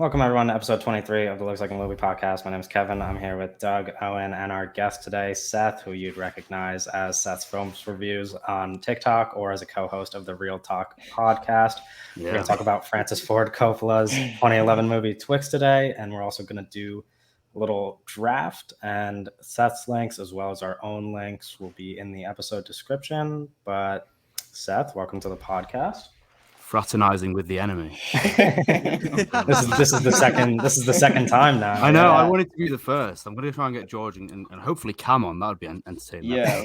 Welcome everyone to episode 23 of the Looks Like a Movie podcast. My name is Kevin. I'm here with Doug, Owen, and our guest today, Seth, who you'd recognize as Seth's Films Reviews on TikTok or as a co-host of the Real Talk podcast. We're going to talk about Francis Ford Coppola's 2011 movie Twixt today, and we're also going to do a little draft, and Seth's links as well as our own links will be in the episode description. But Seth, welcome to the podcast. Fraternizing with the enemy. This is the second time now. I know. Yeah. I wanted to be the first. I'm going to try and get George and hopefully Cam on. That would be entertaining. Yeah,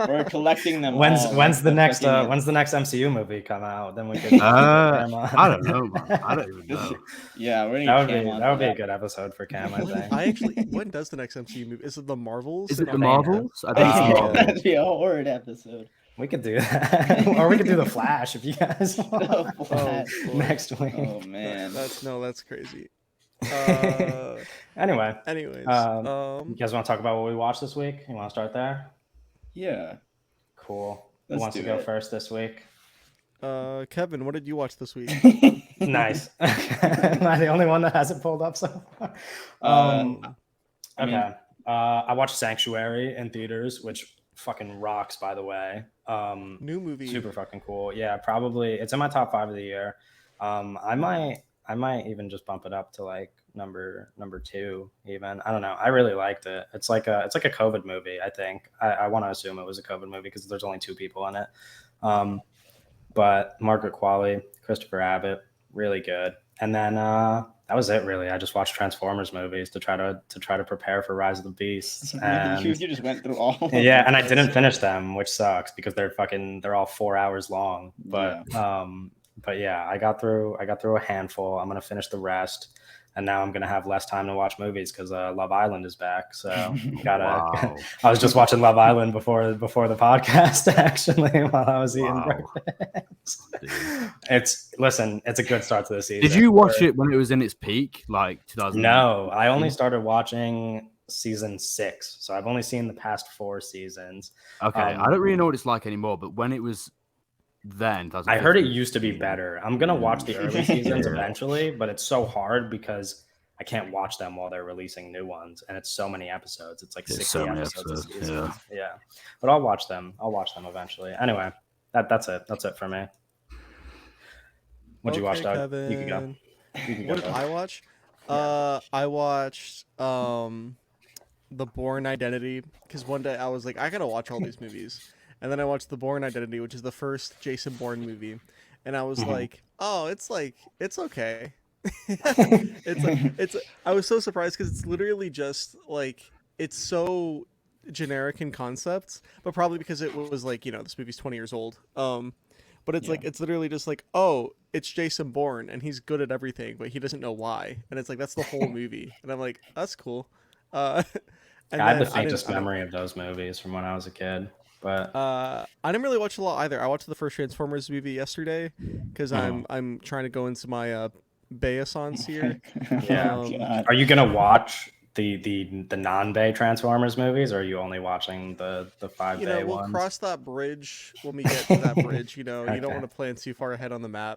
we're collecting them. When's the next MCU movie come out? Then we could. I don't know, man. I don't even know. Yeah, that would be a good episode for Cam. I think. When does the next MCU movie? Is it the Marvels? Is it the Marvels? I think it's the Marvels. That'd be a horrid episode. We could do that, or we could do the Flash if you guys want next week. Oh man, that's crazy. Anyways, you guys want to talk about what we watched this week? You want to start there? Yeah. Cool. Who wants to go first this week? Kevin, what did you watch this week? Nice. Am I the only one that hasn't pulled up so far? Okay. I watched Sanctuary in theaters, which fucking rocks, by the way. New movie, super fucking cool. Yeah, probably it's in my top 5 of the year. I might even just bump it up to like number 2 even. I don't know. I really liked it. It's like a COVID movie. I think I want to assume it was a COVID movie because there's only 2 people in it. But Margaret Qualley, Christopher Abbott, really good. And then that was it, really. I just watched Transformers movies to try to prepare for Rise of the Beasts. And you just went through all of yeah, and I didn't finish them, which sucks because they're all 4 hours long. But yeah, I got through a handful. I'm gonna finish the rest, and now I'm gonna have less time to watch movies because Love Island is back. So I was just watching Love Island before the podcast actually while I was eating breakfast. It's a good start to the season. Did you watch it when it was in its peak, like 2000? No, I only started watching season 6, so I've only seen the past 4 seasons. Okay, I don't really know what it's like anymore, but when it was then, I heard it used to be better. I'm gonna watch the early seasons eventually, but it's so hard because I can't watch them while they're releasing new ones, and it's so many episodes. It's like 60 episodes a season. Yeah, but I'll watch them eventually. Anyway, that's it for me. What'd you watch, Doug? Kevin. You can go. What did I watch? I watched The Bourne Identity because one day I was like, I gotta watch all these movies. And then I watched The Bourne Identity, which is the first Jason Bourne movie. And I was like, oh, it's okay. I was so surprised because it's literally just like, it's so generic in concepts, but probably because it was like, this movie's 20 years old. But it's like, it's literally just like, oh, it's Jason Bourne and he's good at everything, but he doesn't know why. And it's like, that's the whole movie. And I'm like, that's cool. I had the faintest memory of those movies from when I was a kid. But I didn't really watch a lot either. I watched the first Transformers movie yesterday because I'm trying to go into my Bayasons here. Yeah. Are you gonna watch the non-Bay Transformers movies, or are you only watching the 5 Bay we'll ones? Cross that bridge when we get to that bridge. You don't want to plan too far ahead on the map.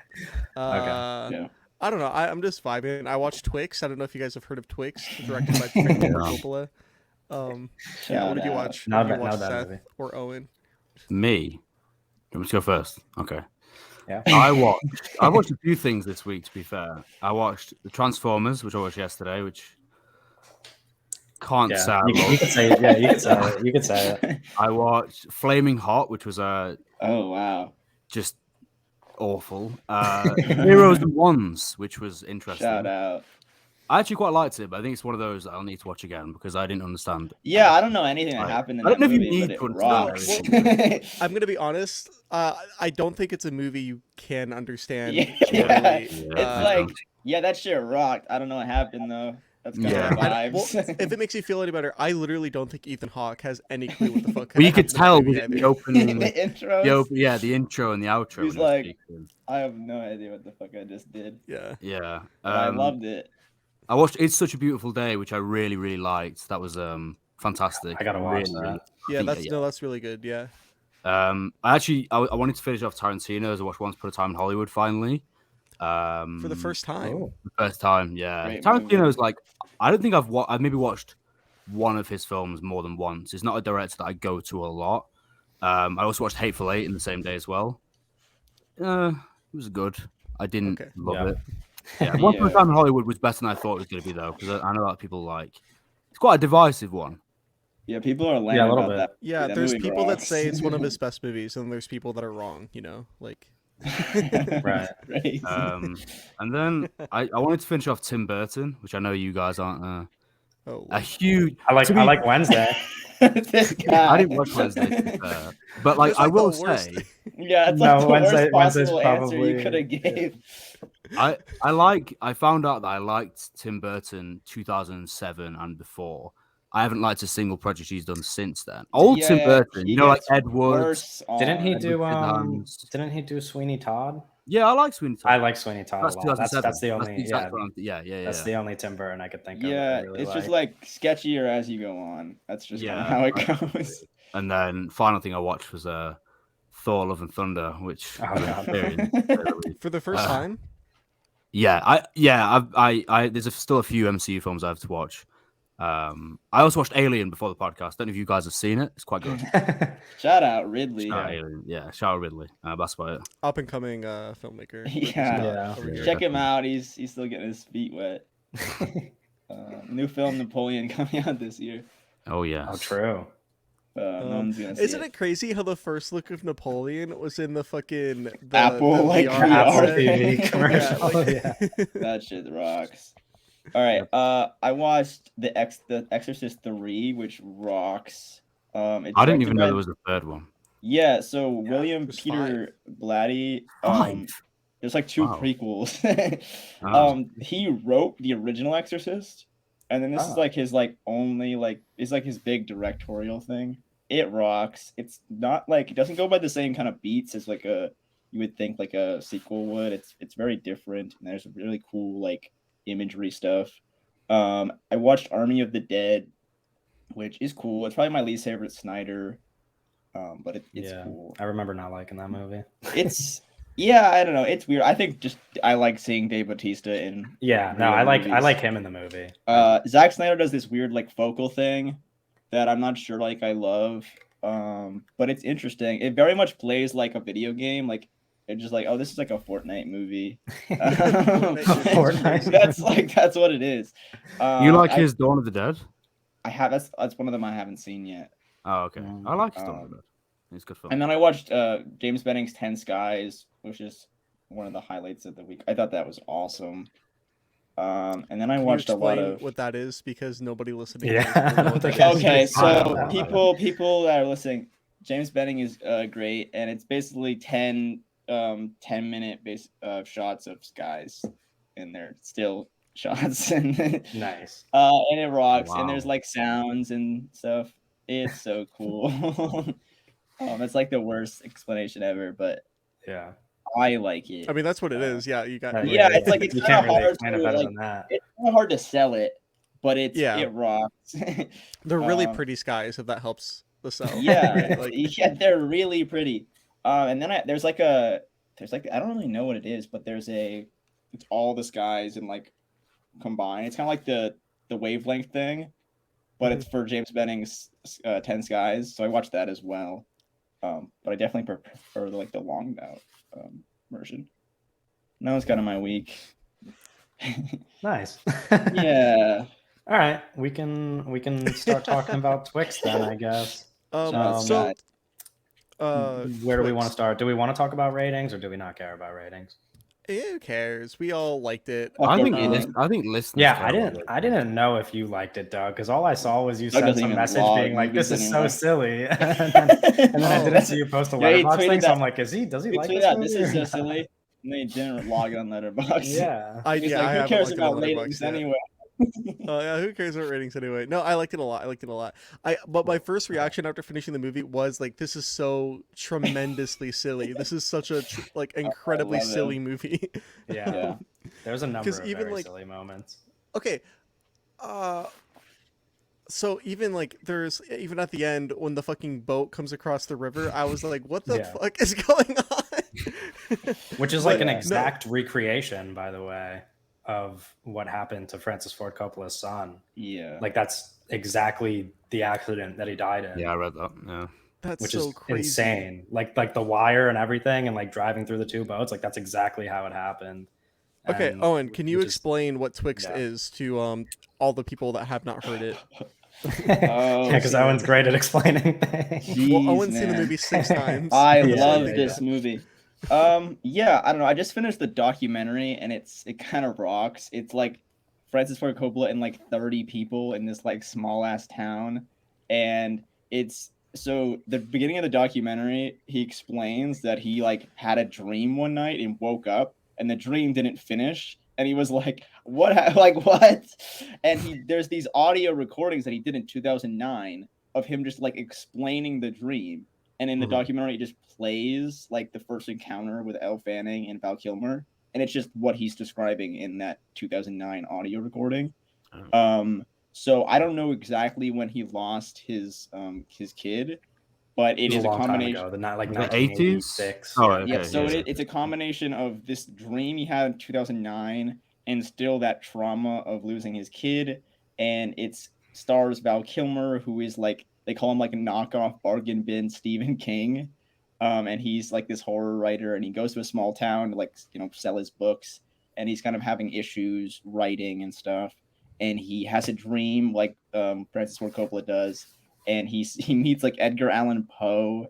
Okay. Yeah. I don't know. I'm just vibing. I watched Twixt. I don't know if you guys have heard of Twixt, directed by Francis Coppola. What did you watch? Seth or Owen? Me. You want me to go first? Okay. Yeah. I watched a few things this week, to be fair. I watched the Transformers, which I watched yesterday, which can't say. You could say it. Yeah, you could say it. I watched Flaming Hot, which was oh wow, just awful. Heroes and Ones, which was interesting. Shout out. I actually quite liked it, but I think it's one of those I'll need to watch again because I didn't understand. Yeah, I don't know anything that happened in that movie, you need but it rocks. I'm going to be honest. I don't think it's a movie you can understand. It's like, that shit rocked. I don't know what happened, though. That's kind of vibes. If it makes you feel any better, I literally don't think Ethan Hawke has any clue what the fuck. Well, you could tell with the opening, the intros. The intro and the outro. He's like, I have no idea what the fuck I just did. Yeah. I loved it. I watched It's Such a Beautiful Day, which I really, really liked. That was fantastic. I gotta watch that. Yeah, that's really good. Yeah. I wanted to finish off Tarantino as I watched Once Upon a Time in Hollywood finally. For the first time. Oh. The first time, yeah. Great Tarantino's like, I don't think I've maybe watched one of his films more than once. He's not a director that I go to a lot. I also watched Hateful Eight in the same day as well. It was good. I didn't love it. Yeah, Once Upon a Time in Hollywood was better than I thought it was going to be, though, because I know a lot of people like. It's quite a divisive one. Yeah, people are lame Yeah, a little about bit. that. Yeah, That there's movie people that rocks. say it's one of his best movies, and there's people that are wrong. Like. Right. Crazy. And then I wanted to finish off Tim Burton, which I know you guys aren't Oh, a huge. I like Wednesday. This guy. I didn't watch Wednesday, to be fair. But like, That's I like the will worst say, Yeah, it's No, like the Wednesday's worst possible answer probably- you could have gave. I found out that I liked Tim Burton 2007 and before. I haven't liked a single project he's done since then. Old Tim Yeah, Burton, he you know, like gets Ed Wood. worse Didn't he on- do Scissorhands. Didn't he do Sweeney Todd? Yeah, I like Sweeney Todd. I like Sweeney Todd That's a lot. That's 2007. the only exact one. Yeah. That's the only Tim Burton I could think of. Yeah, that I really it's like. just like sketchier as you go on. That's just kinda Yeah, how it I- goes. And then final thing I watched was Thor: Love and Thunder, which Oh, was God. very for the first time. yeah, there's still a few MCU films I have to watch. I also watched Alien before the podcast. Don't know if you guys have seen it. It's quite good. Shout out Ridley. Shout out Alien. Yeah, shout out Ridley. That's about it. Up and coming filmmaker. Yeah. Yeah. Over here. Check him out. He's still getting his feet wet. New film Napoleon coming out this year. Oh yeah. Oh, true. No one's gonna see Isn't it crazy how the first look of Napoleon was in the fucking Apple, like, VR VR Apple headset? TV commercial. Yeah, like- That shit rocks. All right. I watched the Exorcist 3, which rocks. It's I didn't even directed know by- there was a third one. Yeah, so William there's Peter Blatty. Five. There's like 2 Wow. prequels. Oh. He wrote the original Exorcist, and then this is Oh. like his it's like his big directorial thing. It rocks. It's not like it doesn't go by the same kind of beats as like you would think like a sequel would. It's very different, and there's really cool like imagery stuff. I watched Army of the Dead, which is cool. It's probably my least favorite Snyder, but it's cool. I remember not liking that movie. It's yeah, I don't know. It's weird. I think just I like seeing Dave Bautista in. Yeah, no, real I movies. like him in the movie. Zack Snyder does this weird like focal thing that I'm not sure like I love, but it's interesting. It very much plays like a video game. Like it's just like, oh, this is like a Fortnite movie. Fortnite. That's what it is. You like his Dawn of the Dead? I have that's one of them I haven't seen yet. Oh, okay. I like his Dawn of the Dead. It's a good film. And then I watched James Benning's 10 Skies, which is one of the highlights of the week. I thought that was awesome. And then I Can you watched a lot explain of what that is, because nobody listening. Yeah, knows I don't what think that I is. okay, so Wow. people that are listening, James Benning is great, and it's basically 10-minute shots of skies, and they're still shots, and Nice. and it rocks, Wow. and there's like sounds and stuff. It's so cool. It's like the worst explanation ever, but Yeah. I like it. I mean, that's what it is. Yeah, you got. Right, Yeah, it's like it's you kinda can't really hard explain to, it better like, than that. It's kind of hard to sell it, but it rocks. They're really um, pretty skies, if that helps the sell. Yeah, Like, yeah, they're really pretty. And then there's like I don't really know what it is, but it's all the skies and like combined. It's kind of like the wavelength thing, but it's for James Benning's 10 Skies. So I watched that as well. But I definitely prefer the longed out version. And that was kind of my week. Nice. Yeah. All right, we can start talking about Twixt then, I guess. so, Where do we want to Twixt. start? Do we want to talk about ratings, or do we not care about ratings? Who cares? We all liked it. I think Um, listeners. Yeah, care I about didn't. it. I didn't know if you liked it, Doug, because all I saw was you Doug sent doesn't some even message log being like, "This movies is so anymore. silly," and then I didn't see you post a Yeah, he Letterboxd thing, tweeted so that. I'm like, "Does he He like tweeted this out, movie "This is or so not?" silly," and they didn't log on Letterboxd. Yeah. I He's yeah, I like, who haven't cares looked at about Letterboxd ratings yet. anyway? Oh yeah, who cares about ratings anyway? No, I liked it a lot. But my first reaction after finishing the movie was like, this is so tremendously silly. This is such a incredibly love it. silly movie. Yeah. Yeah. There's a number 'Cause of even, very like- silly moments. Okay. So even there's even at the end when the fucking boat comes across the river, I was like, what the Yeah. fuck is going on? Which is But like an no. exact recreation, by the way, of what happened to Francis Ford Coppola's son. Yeah. Like that's exactly the accident that he died in. Yeah, I read that. Yeah. That's which so is crazy. insane. Like the wire and everything, and like driving through the two boats. Like that's exactly how it happened. Okay, And Owen, can you which is- explain what Twixt yeah. is to all the people that have not heard it? Yeah, because seen Owen's it. great at explaining things. Jeez, Well, Owen's seen the man. movie 6 times. I Yeah, love yeah, this movie. Yeah, I don't know. I just finished the documentary and it kind of rocks. It's like Francis Ford Coppola and like 30 people in this like small ass town, and it's so the beginning of the documentary, he explains that he like had a dream one night and woke up and the dream didn't finish, and he was like, "What? Like what?" And there's these audio recordings that he did in 2009 of him just like explaining the dream. And in the documentary, it just plays like the first encounter with Elle Fanning and Val Kilmer, and it's just what he's describing in that 2009 audio recording. So I don't know exactly when he lost his kid, but it It was Oh, a is a long time combination. ago, like Was it 80s? 1986. Oh, yeah. okay. Yeah, so yeah. it's a combination of this dream he had in 2009 and still that trauma of losing his kid, and it stars Val Kilmer, who is like, they call him like a knockoff bargain bin Stephen King, and he's like this horror writer, and he goes to a small town to like sell his books, and he's kind of having issues writing and stuff, and he has a dream like Francis Ford Coppola does, and he meets like Edgar Allan Poe,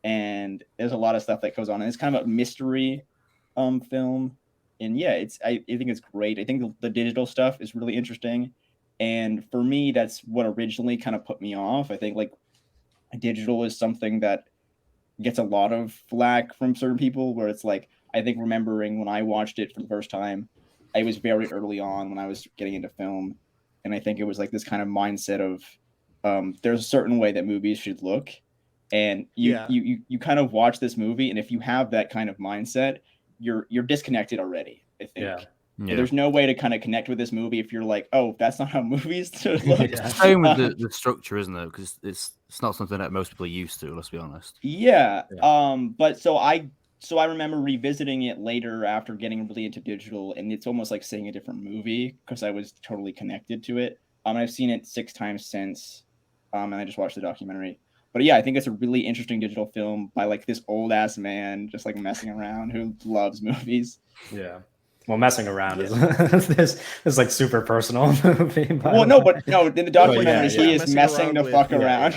and there's a lot of stuff that goes on, and it's kind of a mystery film, and yeah, I think it's great. I think the digital stuff is really interesting, and for me that's what originally kind of put me off. I think like digital is something that gets a lot of flack from certain people, where it's like, I think remembering when I watched it for the first time, I was very early on when I was getting into film, and I think it was like this kind of mindset of there's a certain way that movies should look, and you kind of watch this movie, and if you have that kind of mindset, you're disconnected already, I think. Yeah. Yeah. There's no way to kind of connect with this movie if you're like, oh, that's not how movies should look. Yeah. Same with the structure, isn't it? Because it's not something that most people are used to. Let's be honest. Yeah. Yeah. But so I remember revisiting it later after getting really into digital, and it's almost like seeing a different movie because I was totally connected to it. I've seen it 6 times since, and I just watched the documentary. But yeah, I think it's a really interesting digital film by like this old ass man just like messing around who loves movies. Yeah. Well, messing around is this like super personal movie. Well, no, but no, in the documentary, yeah. he is messing the fuck around.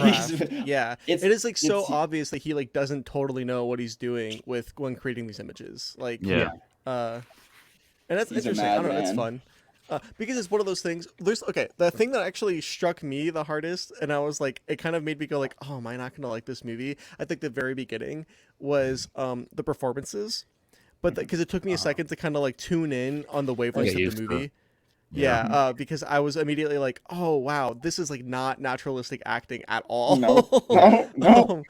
Yeah, It's like so obvious that he like doesn't totally know what he's doing when creating these images. Like, Yeah. and that's He's a interesting. I don't know, it's madman. fun. Because it's one of those things. The thing that actually struck me the hardest, and I was like, it kind of made me go like, oh, am I not gonna like this movie? I think the very beginning was the performances, but because it took me a second to kind of like tune in on the wavelengths of the movie. Yeah, because I was immediately like, oh wow, this is like not naturalistic acting at all. No.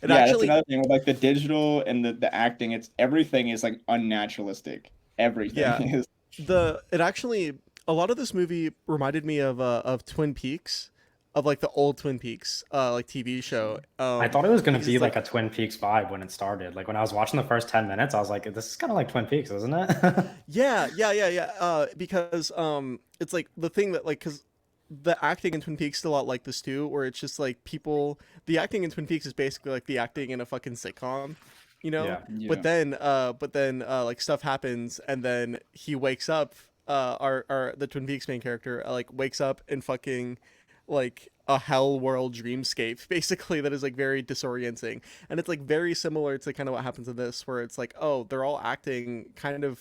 And Yeah, actually, that's another thing with like the digital and the acting. Everything is like unnaturalistic. Everything is. It actually, a lot of this movie reminded me of Twin Peaks, of like the old Twin Peaks like TV show. I thought it was going to be like a Twin Peaks vibe when it started. Like when I was watching the first 10 minutes, I was like, this is kind of like Twin Peaks, isn't it? Yeah. Because it's like the thing that like, because the acting in Twin Peaks is a lot like this too, where it's just like the acting in Twin Peaks is basically like the acting in a fucking sitcom, you know? Yeah. But then like stuff happens, and then he wakes up, the Twin Peaks main character like wakes up in fucking like a hell world dreamscape, basically, that is like very disorienting. And it's like very similar to kind of what happens in this, where it's like, oh, they're all acting kind of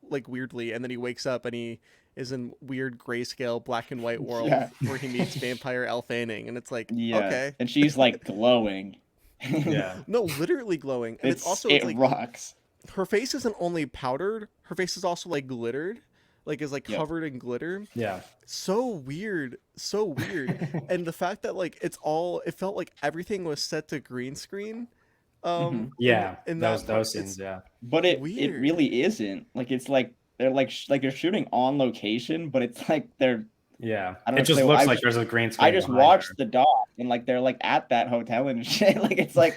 like weirdly, and then he wakes up and he is in weird grayscale black and white world where he meets vampire Elle Fanning, and it's like, okay, and she's like glowing. Yeah. No, literally glowing. And it's also it like, rocks. her face isn't only powdered, her face is also like glittered, like is like Yep. covered in glitter. Yeah. So weird. And the fact that like it felt like everything was set to green screen. Yeah. in those part, scenes, yeah. But it weird. really isn't. Like it's like they're like they're shooting on location, but it's like they're. Yeah. I don't It just know, looks I like just- there's a green screen. I just behind watched her. the doc, and like they're like at that hotel and shit. Like it's but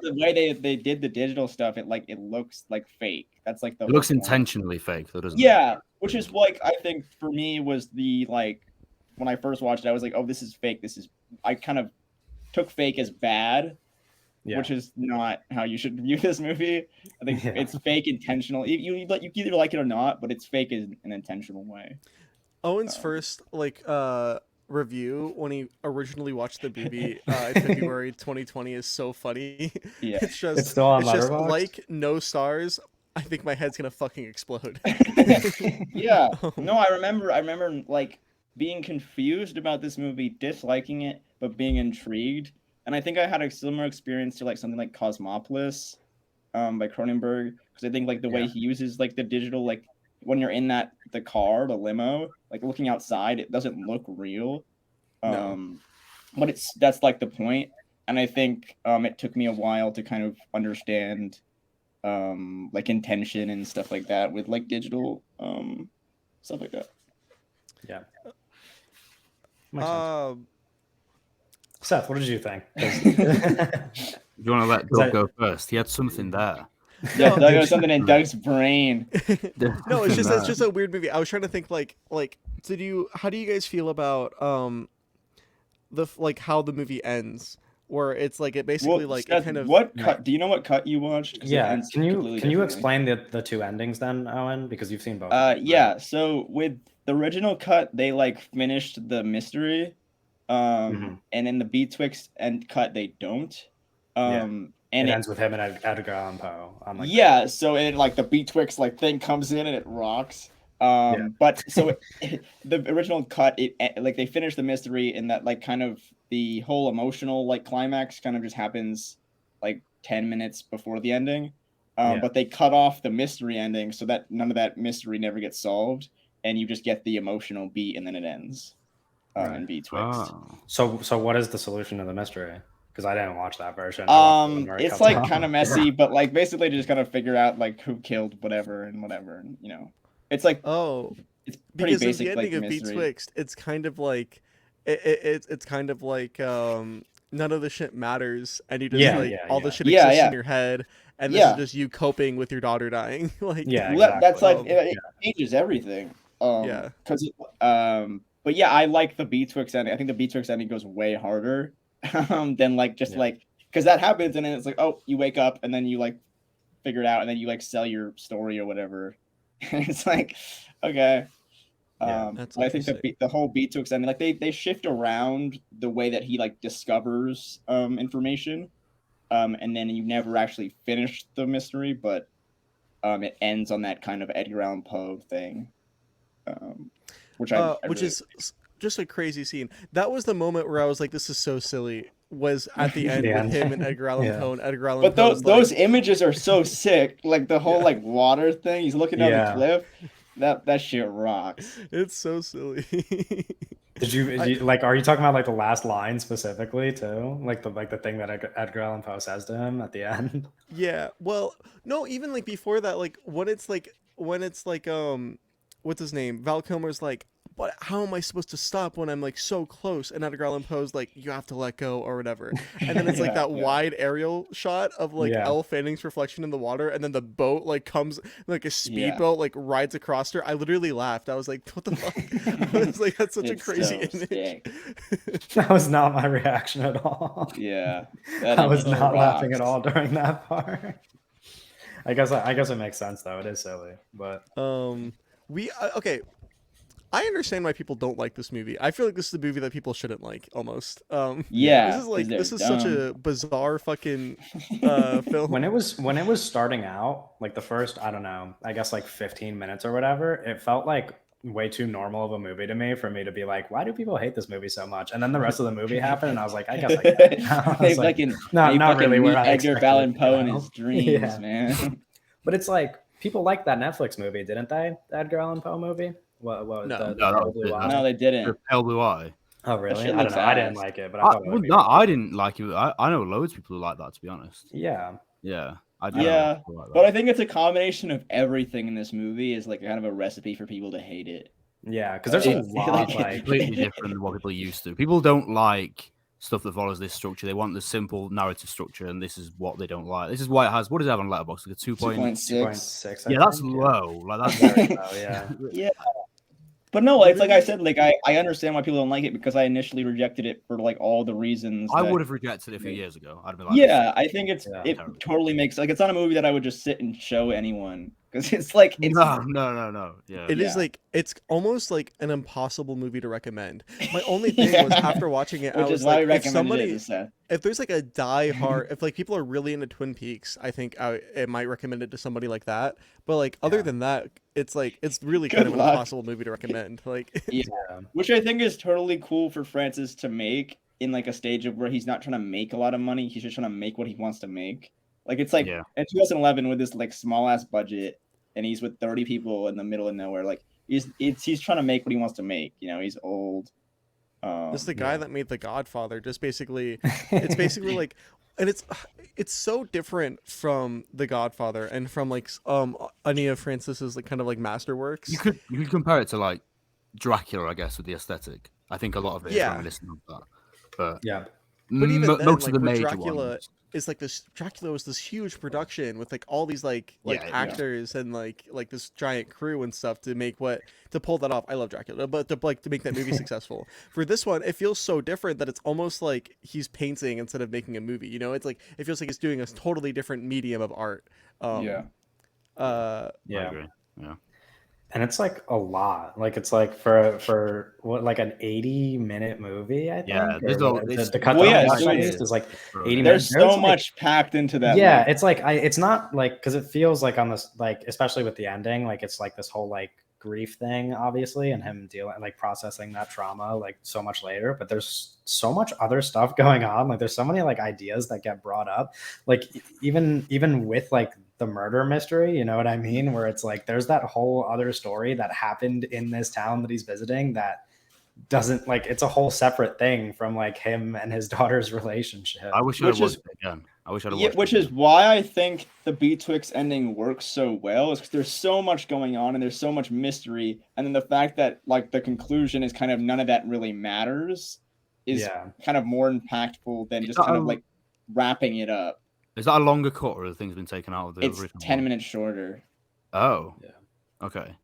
the way they did the digital stuff, it looks like fake. That's like the It looks whole point. intentionally fake, though, doesn't it? Yeah, which is like I think for me was the like when I first watched it, I was like, oh, this is fake. I kind of took fake as bad, which is not how you should view this movie. I think it's fake intentional. You either like it or not, but it's fake in an intentional way. Owen's first review when he originally watched the movie in February 2020 is so funny. Yeah, it's still on just Letterboxd? like no stars. I think my head's gonna fucking explode. Yeah. No, I remember like being confused about this movie, disliking it, but being intrigued. And I think I had a similar experience to like something like Cosmopolis, by Cronenberg, because I think like the way he uses like the digital, like when you're in the car, the limo, like looking outside, it doesn't look real. But that's like the point. And I think it took me a while to kind of understand like intention and stuff like that with like digital stuff like that. Yeah. Seth, what did you think? You want to let Doug go first? He had something there. Yeah, Doug has something in Doug's brain. No, it's just a weird movie. I was trying to think like how do you guys feel about how the movie ends? Where it's like it basically Seth, kind of what cut? Do you know what cut you watched? Yeah, can you explain the two endings then, Owen? Because you've seen both. Yeah. So with the original cut, they like finished the mystery, and in the Twixt end cut, they don't. And it ends with him and Edgar Allan Poe. So it like the Twixt like thing comes in and it rocks. But so the original cut, like they finish the mystery and that like kind of the whole emotional like climax kind of just happens like 10 minutes before the ending. But they cut off the mystery ending so that none of that mystery never gets solved, and you just get the emotional beat and then it ends. In Twixt. So what is the solution to the mystery? Because I didn't watch that version. It's like kind of messy, but like basically just kind of figure out like who killed whatever, and you know. It's like it's pretty because basic. In the ending like, of Twixt, it's kind of like it's kind of like none of the shit matters, and you just all the shit exists in your head, and this is just you coping with your daughter dying. Like exactly. That's like it changes everything. Because but yeah, I like the Twixt ending. I think the Twixt ending goes way harder than like just like because that happens and then it's like, oh, you wake up and then you like figure it out and then you like sell your story or whatever. It's like, okay. I think the whole Twixt ending, like they shift around the way that he like discovers information, and then you never actually finish the mystery, but it ends on that kind of Edgar Allan Poe thing, which is just a crazy scene. That was the moment where I was like, this is so silly. Was at the end with him and Edgar Allan Poe and Edgar Allan Poe. But those images are so sick. Like the whole like water thing. He's looking down the cliff. That shit rocks. It's so silly. Did you like? Are you talking about like the last line specifically too? Like the thing that Edgar Allan Poe says to him at the end? Yeah. Well, no. Even like before that, like when it's like what's his name? Val Kilmer's like, but how am I supposed to stop when I'm like so close? And Edgar Allan Poe's like, you have to let go or whatever. And then it's like that wide aerial shot of like Elle Fanning's reflection in the water, and then the boat like comes like a speedboat like rides across her. I literally laughed. I was like, what the fuck? I was like, that's such a crazy image. That was not my reaction at all. Yeah, I was not laughing at all during that part. I guess it makes sense though. It is silly, but okay. I understand why people don't like this movie. I feel like this is a movie that people shouldn't like, almost. This is such a bizarre fucking film. When it was starting out, like the first, I don't know, I guess like 15 minutes or whatever, it felt like way too normal of a movie to me for me to be like, why do people hate this movie so much? And then the rest of the movie happened, and I was like, I guess I get it. Not really where I Edgar Allan Poe in his dreams, man. But it's like people liked that Netflix movie, didn't they? The Edgar Allan Poe movie. No, they didn't. Pale Blue Eye. Oh, really? I don't know. I didn't like it, but I didn't like it. I know loads of people who like that, to be honest. Yeah. But I think it's a combination of everything in this movie is like kind of a recipe for people to hate it. Yeah, because there's a lot completely different than what people used to. People don't like stuff that follows this structure. They want the simple narrative structure, and this is what they don't like. This is why it has. What does it have on Letterboxd? Like a 2.6. 2.6. Yeah, that's low. Like that's Very low, yeah. Yeah. But no, it's like I said, like I understand why people don't like it because I initially rejected it for like all the reasons. I would have rejected it a few years ago. I'd be like, yeah, I think it terrible. totally makes like it's not a movie that I would just sit and show anyone because it's like it's no. Yeah, It is like it's almost like an impossible movie to recommend. My only thing was after watching it, I which was is why like, we if recommended it to somebody, Seth. if there's like a die-hard, if like people are really into Twin Peaks, I think I might recommend it to somebody like that. But like other than that, it's like it's really kind of an impossible movie to recommend. Like Yeah. Which I think is totally cool for Francis to make in like a stage of where he's not trying to make a lot of money, he's just trying to make what he wants to make. Like it's like in 2011 with this like small ass budget, and he's with 30 people in the middle of nowhere. Like he's trying to make what he wants to make. You know, he's old. This is the guy that made The Godfather. Just basically, it's basically like, and it's so different from The Godfather and from like any of Francis's like kind of like masterworks. You could compare it to like Dracula, I guess, with the aesthetic. I think a lot of it is reminiscent of that. But yeah, but even then, most like, of the with major Dracula ones. is like this. Dracula was this huge production with like all these like actors and like this giant crew and stuff to pull that off. I love Dracula, but to make that movie successful. For this one, it feels so different that it's almost like he's painting instead of making a movie. You know, it's like it feels like he's doing a totally different medium of art. I agree. Yeah. And it's like a lot. Like it's like for what, like an 80-minute movie, I think. Yeah, the cut is like 80 minutes. There's so much packed into that. Yeah, movie. It's like it's not like because it feels like on this like especially with the ending, like it's like this whole like grief thing, obviously, and him processing that trauma like so much later. But there's so much other stuff going on. Like there's so many like ideas that get brought up. Like even with like the murder mystery, you know what I mean? Where it's like there's that whole other story that happened in this town that he's visiting that doesn't like it's a whole separate thing from like him and his daughter's relationship. I wish I'd watched it again. I wish I'd watched it. Which is why I think the Twixt ending works so well, is because there's so much going on and there's so much mystery, and then the fact that like the conclusion is kind of none of that really matters is kind of more impactful than just kind of like wrapping it up. Is that a longer cut, or have things been taken out of the original? It's 10 one? minutes shorter. Oh, yeah. Okay.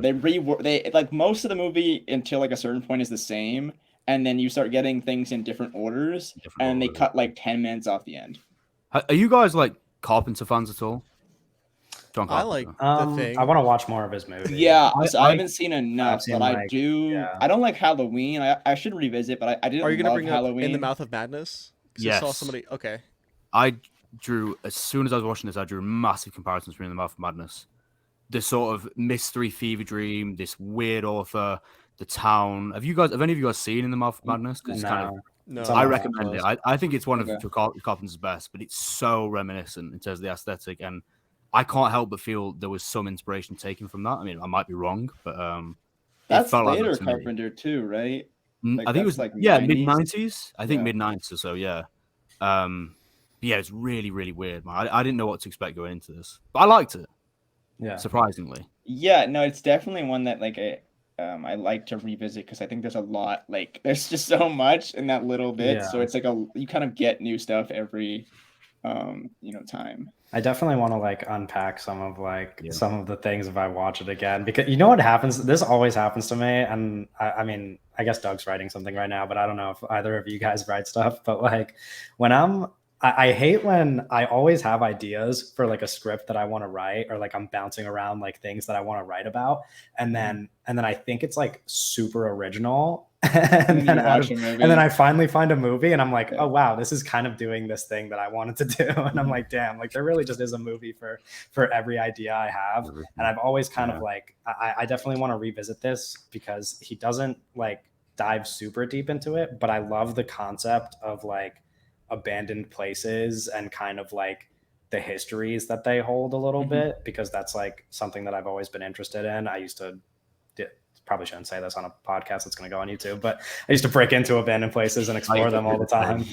They like most of the movie until like a certain point is the same, and then you start getting things in different orders, and they cut like 10 minutes off the end. Are you guys like Carpenter fans at all? John Carpenter. I like The Thing. I want to watch more of his movies. Yeah, I haven't seen enough, but like, I do. Yeah. I don't like Halloween. I should revisit, but I didn't. Are you gonna bring Halloween. up In the Mouth of Madness? Yes. I saw somebody. Okay. I drew as soon as I was watching this. I drew massive comparisons between In the Mouth of Madness, this sort of mystery fever dream, this weird author, the town. Have any of you guys seen In the Mouth of Madness? Because no. I recommend it. I think it's one of Carpenter's best, but it's so reminiscent in terms of the aesthetic, and I can't help but feel there was some inspiration taken from that. I mean, I might be wrong, but that's later Carpenter too, right? Like, I think it was like mid-90s. I think mid-90s or so. Yeah. Yeah, it's really, really weird, man. I didn't know what to expect going into this, but I liked it. Yeah, surprisingly. Yeah, no, it's definitely one that like I like to revisit because I think there's a lot. Like, there's just so much in that little bit, so it's like you kind of get new stuff every, time. I definitely want to like unpack some of the things if I watch it again, because you know what happens. This always happens to me, and I mean, I guess Doug's writing something right now, but I don't know if either of you guys write stuff. But like when I hate when I always have ideas for like a script that I want to write, or like I'm bouncing around like things that I want to write about, and then I think it's like super original, and then I finally find a movie and I'm like, oh wow, this is kind of doing this thing that I wanted to do, and I'm like, damn, like there really just is a movie for every idea I have, and I've always kind of like I definitely want to revisit this because he doesn't like dive super deep into it, but I love the concept of like abandoned places and kind of like the histories that they hold a little bit, because that's like something that I've always been interested in. I used to probably shouldn't say this on a podcast that's going to go on YouTube, but I used to break into abandoned places and explore them all the time.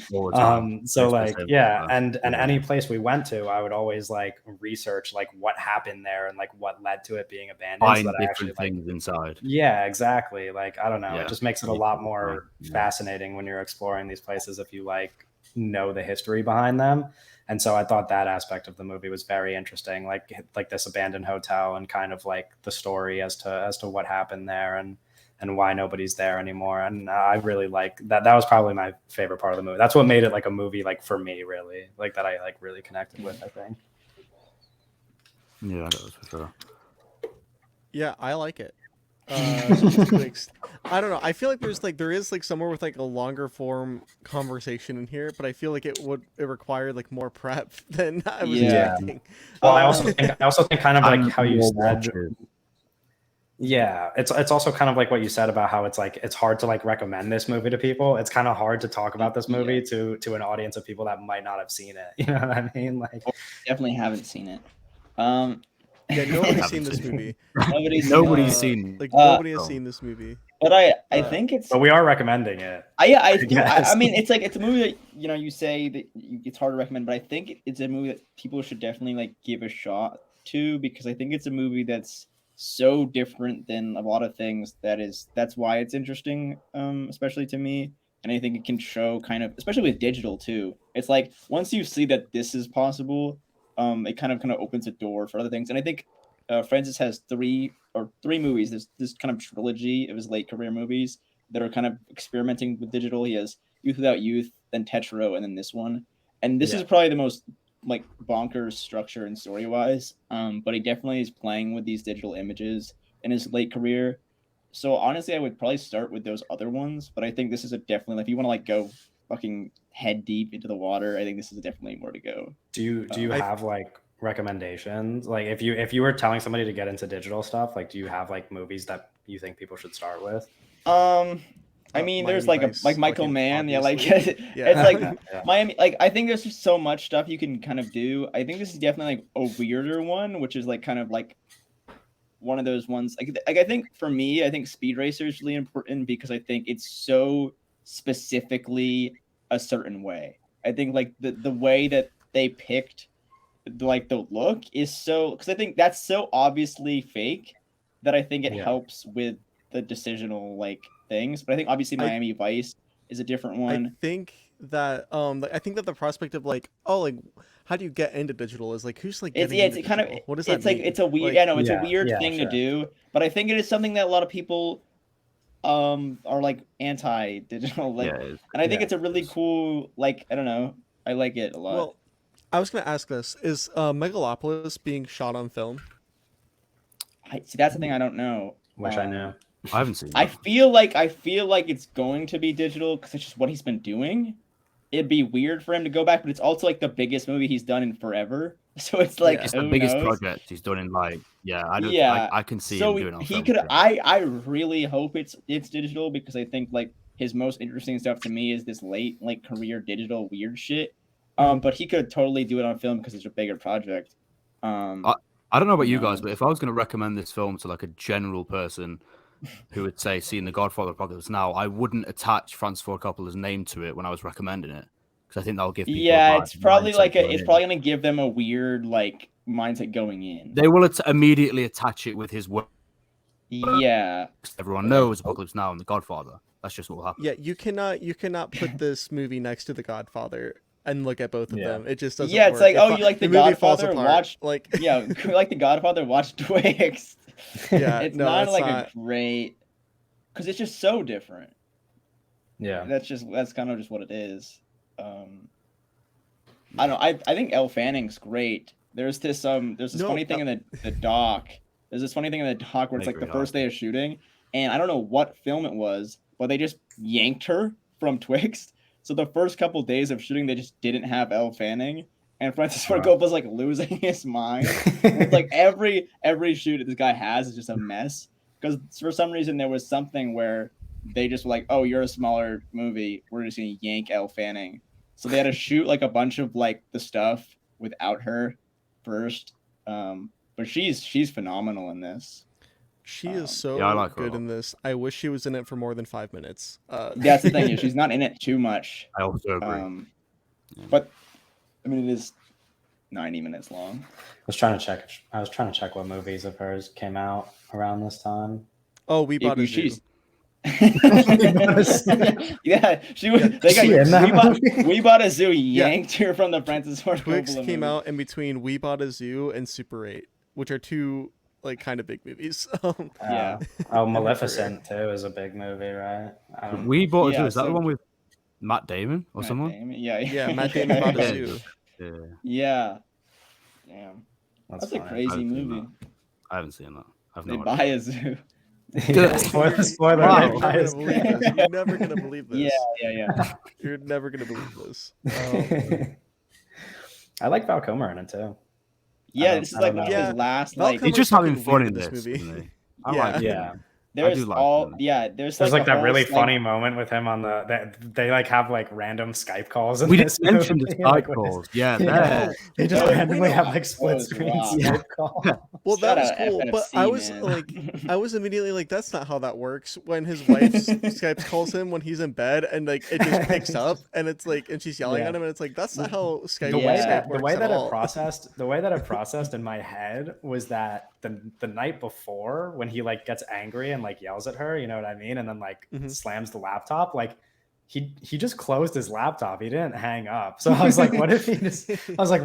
So like, yeah. And any place we went to, I would always like research like what happened there and like what led to it being abandoned. Find so that I different actually things inside. Yeah, exactly. Like, I don't know. Yeah. It just makes it a lot more fascinating when you're exploring these places if you like know the history behind them. And so I thought that aspect of the movie was very interesting, like this abandoned hotel and kind of like the story as to what happened there and why nobody's there anymore. And I really like that. That was probably my favorite part of the movie. That's what made it like a movie, like for me, really, like that I like really connected with, I think. Yeah, that was for sure. Yeah, I like it. Twixt. I don't know. I feel like there is like somewhere with like a longer form conversation in here, but I feel like it required like more prep than I was expecting. Well, I also think kind of like how you said. Yeah, it's also kind of like what you said about how it's like it's hard to like recommend this movie to people. It's kind of hard to talk about this movie to an audience of people that might not have seen it. You know what I mean? Like, definitely haven't seen it. Yeah, nobody's seen this movie. Nobody's seen. Like nobody has seen this movie. But I think it's. But we are recommending it. I mean, it's like it's a movie that you say that it's hard to recommend, but I think it's a movie that people should definitely like give a shot to because I think it's a movie that's so different than a lot of things that's why it's interesting, especially to me. And I think it can show kind of, especially with digital too. It's like once you see that this is possible. It kind of opens a door for other things, and I think Francis has three movies. There's this kind of trilogy of his late career movies that are kind of experimenting with digital. He has Youth Without Youth, then Tetro, and then this one. And this is probably the most like bonkers structure and story wise. But he definitely is playing with these digital images in his late career. So honestly, I would probably start with those other ones. But I think this is definitely like, if you want to like go fucking head deep into the water, I think this is definitely where to go. Do you have like recommendations? Like if you were telling somebody to get into digital stuff, like do you have like movies that you think people should start with? I mean, there's like Michael Mann, obviously. It's like Miami. Like I think there's just so much stuff you can kind of do. I think this is definitely like a weirder one, which is like kind of like one of those ones. Like I think for me, I think Speed Racer is really important because I think it's so specifically a certain way. I think like the way that they picked like the look is so, because I think that's so obviously fake that I think it helps with the decisional like things. But I think obviously Miami Vice is a different one. I think that the prospect of like, oh, like how do you get into digital is like, who's like getting into kind of digital? What does that it's mean? like it's a weird it's a weird thing to do, but I think it is something that a lot of people are like anti-digital, like, and I think it's a really cool, like, I don't know, I like it a lot. Well, I was gonna ask this: is Megalopolis being shot on film? See, that's the thing I don't know. Wish I knew. I haven't seen it. I feel like it's going to be digital because it's just what he's been doing. It'd be weird for him to go back, but it's also like the biggest movie he's done in forever. So it's like it's the biggest project he's done in like I can see him doing it on he film. could. I really hope it's digital because I think like his most interesting stuff to me is this late like career digital weird shit. But he could totally do it on film because it's a bigger project. I don't know about you guys, but if I was going to recommend this film to like a general person who would say seen The Godfather Apocalypse Now, I wouldn't attach Francis Ford Coppola's name to it when I was recommending it because I think that'll give people it's probably like it's probably going to give them a weird like mindset going in. They will immediately attach it with his work. Yeah, everyone knows Apocalypse Now and The Godfather. That's just what will happen. Yeah, you cannot put this movie next to The Godfather and look at both of them. It just doesn't. Yeah, it's work. like, you like The Godfather? Watch like you like The Godfather? Watch Twixt. Yeah, it's not a great, because it's just so different. Yeah, that's kind of just what it is. I don't know. I think Elle Fanning's great. There's this funny thing in the doc. There's this funny thing in the doc where it's like the first day of shooting, and I don't know what film it was, but they just yanked her from Twixt. So the first couple days of shooting, they just didn't have Elle Fanning, and Francis Ford Coppola's like losing his mind. It's like every shoot that this guy has is just a mess because for some reason there was something where they just were like, "Oh, you're a smaller movie. We're just gonna yank Elle Fanning." So they had to shoot like a bunch of like the stuff without her first. But she's phenomenal in this. She is so Yeah, I like her a good lot. in this. I wish she was in it for more than 5 minutes. That's the thing. She's not in it too much. I also agree. But I mean, it is 90 minutes long. I was trying to check what movies of hers came out around this time. Oh, We Bought a Zoo. Yeah, she was. They She in that got movie? we bought a zoo. Yanked her from the Francis Ford Twixt Coppola came movie. out in between We Bought a Zoo and Super 8, which are two like kind of big movies. Yeah. Oh, Maleficent too is a big movie, right? We Bought a yeah, Zoo. Is that so- the one with Matt Damon or Matt someone? Damon. Yeah, Yeah, Matt Damon bought a Yeah. zoo. Yeah, Yeah. Damn. That's a funny. crazy I've seen movie. I haven't seen that. I've They no buy idea. a zoo. Yeah, spoiler, Wow. they You're buy never a gonna believe this. You're never gonna believe this. Yeah. You're never gonna believe this. I like Val Kilmer in it too. Yeah, don't- this is I like don't one of know. his last Val like. Kilmer's He's just having fucking fun weird in in this this movie. isn't he? I Yeah. like Yeah. There's do like all him. there's There's like a that whole, really like- funny moment with him on they like have like random Skype calls. In We this didn't mention the movie, Skype like, with his- calls. Yeah, Yeah. that. They just Oh, we randomly know have how like split close, screen wow. Skype call. Well, that Shout was out cool, but FFC, I was man. like, I was immediately like, that's not how that works. When his wife Skype calls him when he's in bed, and like it just picks up, and it's like, and she's yelling Yeah. at him, and it's like, that's not how Skype. The Yeah. way Skype that works at all. it processed in my head was that the night before when he like gets angry and like yells at her, you know what I mean, and then like slams the laptop, like he just closed his laptop. He didn't hang up. So I was like, what if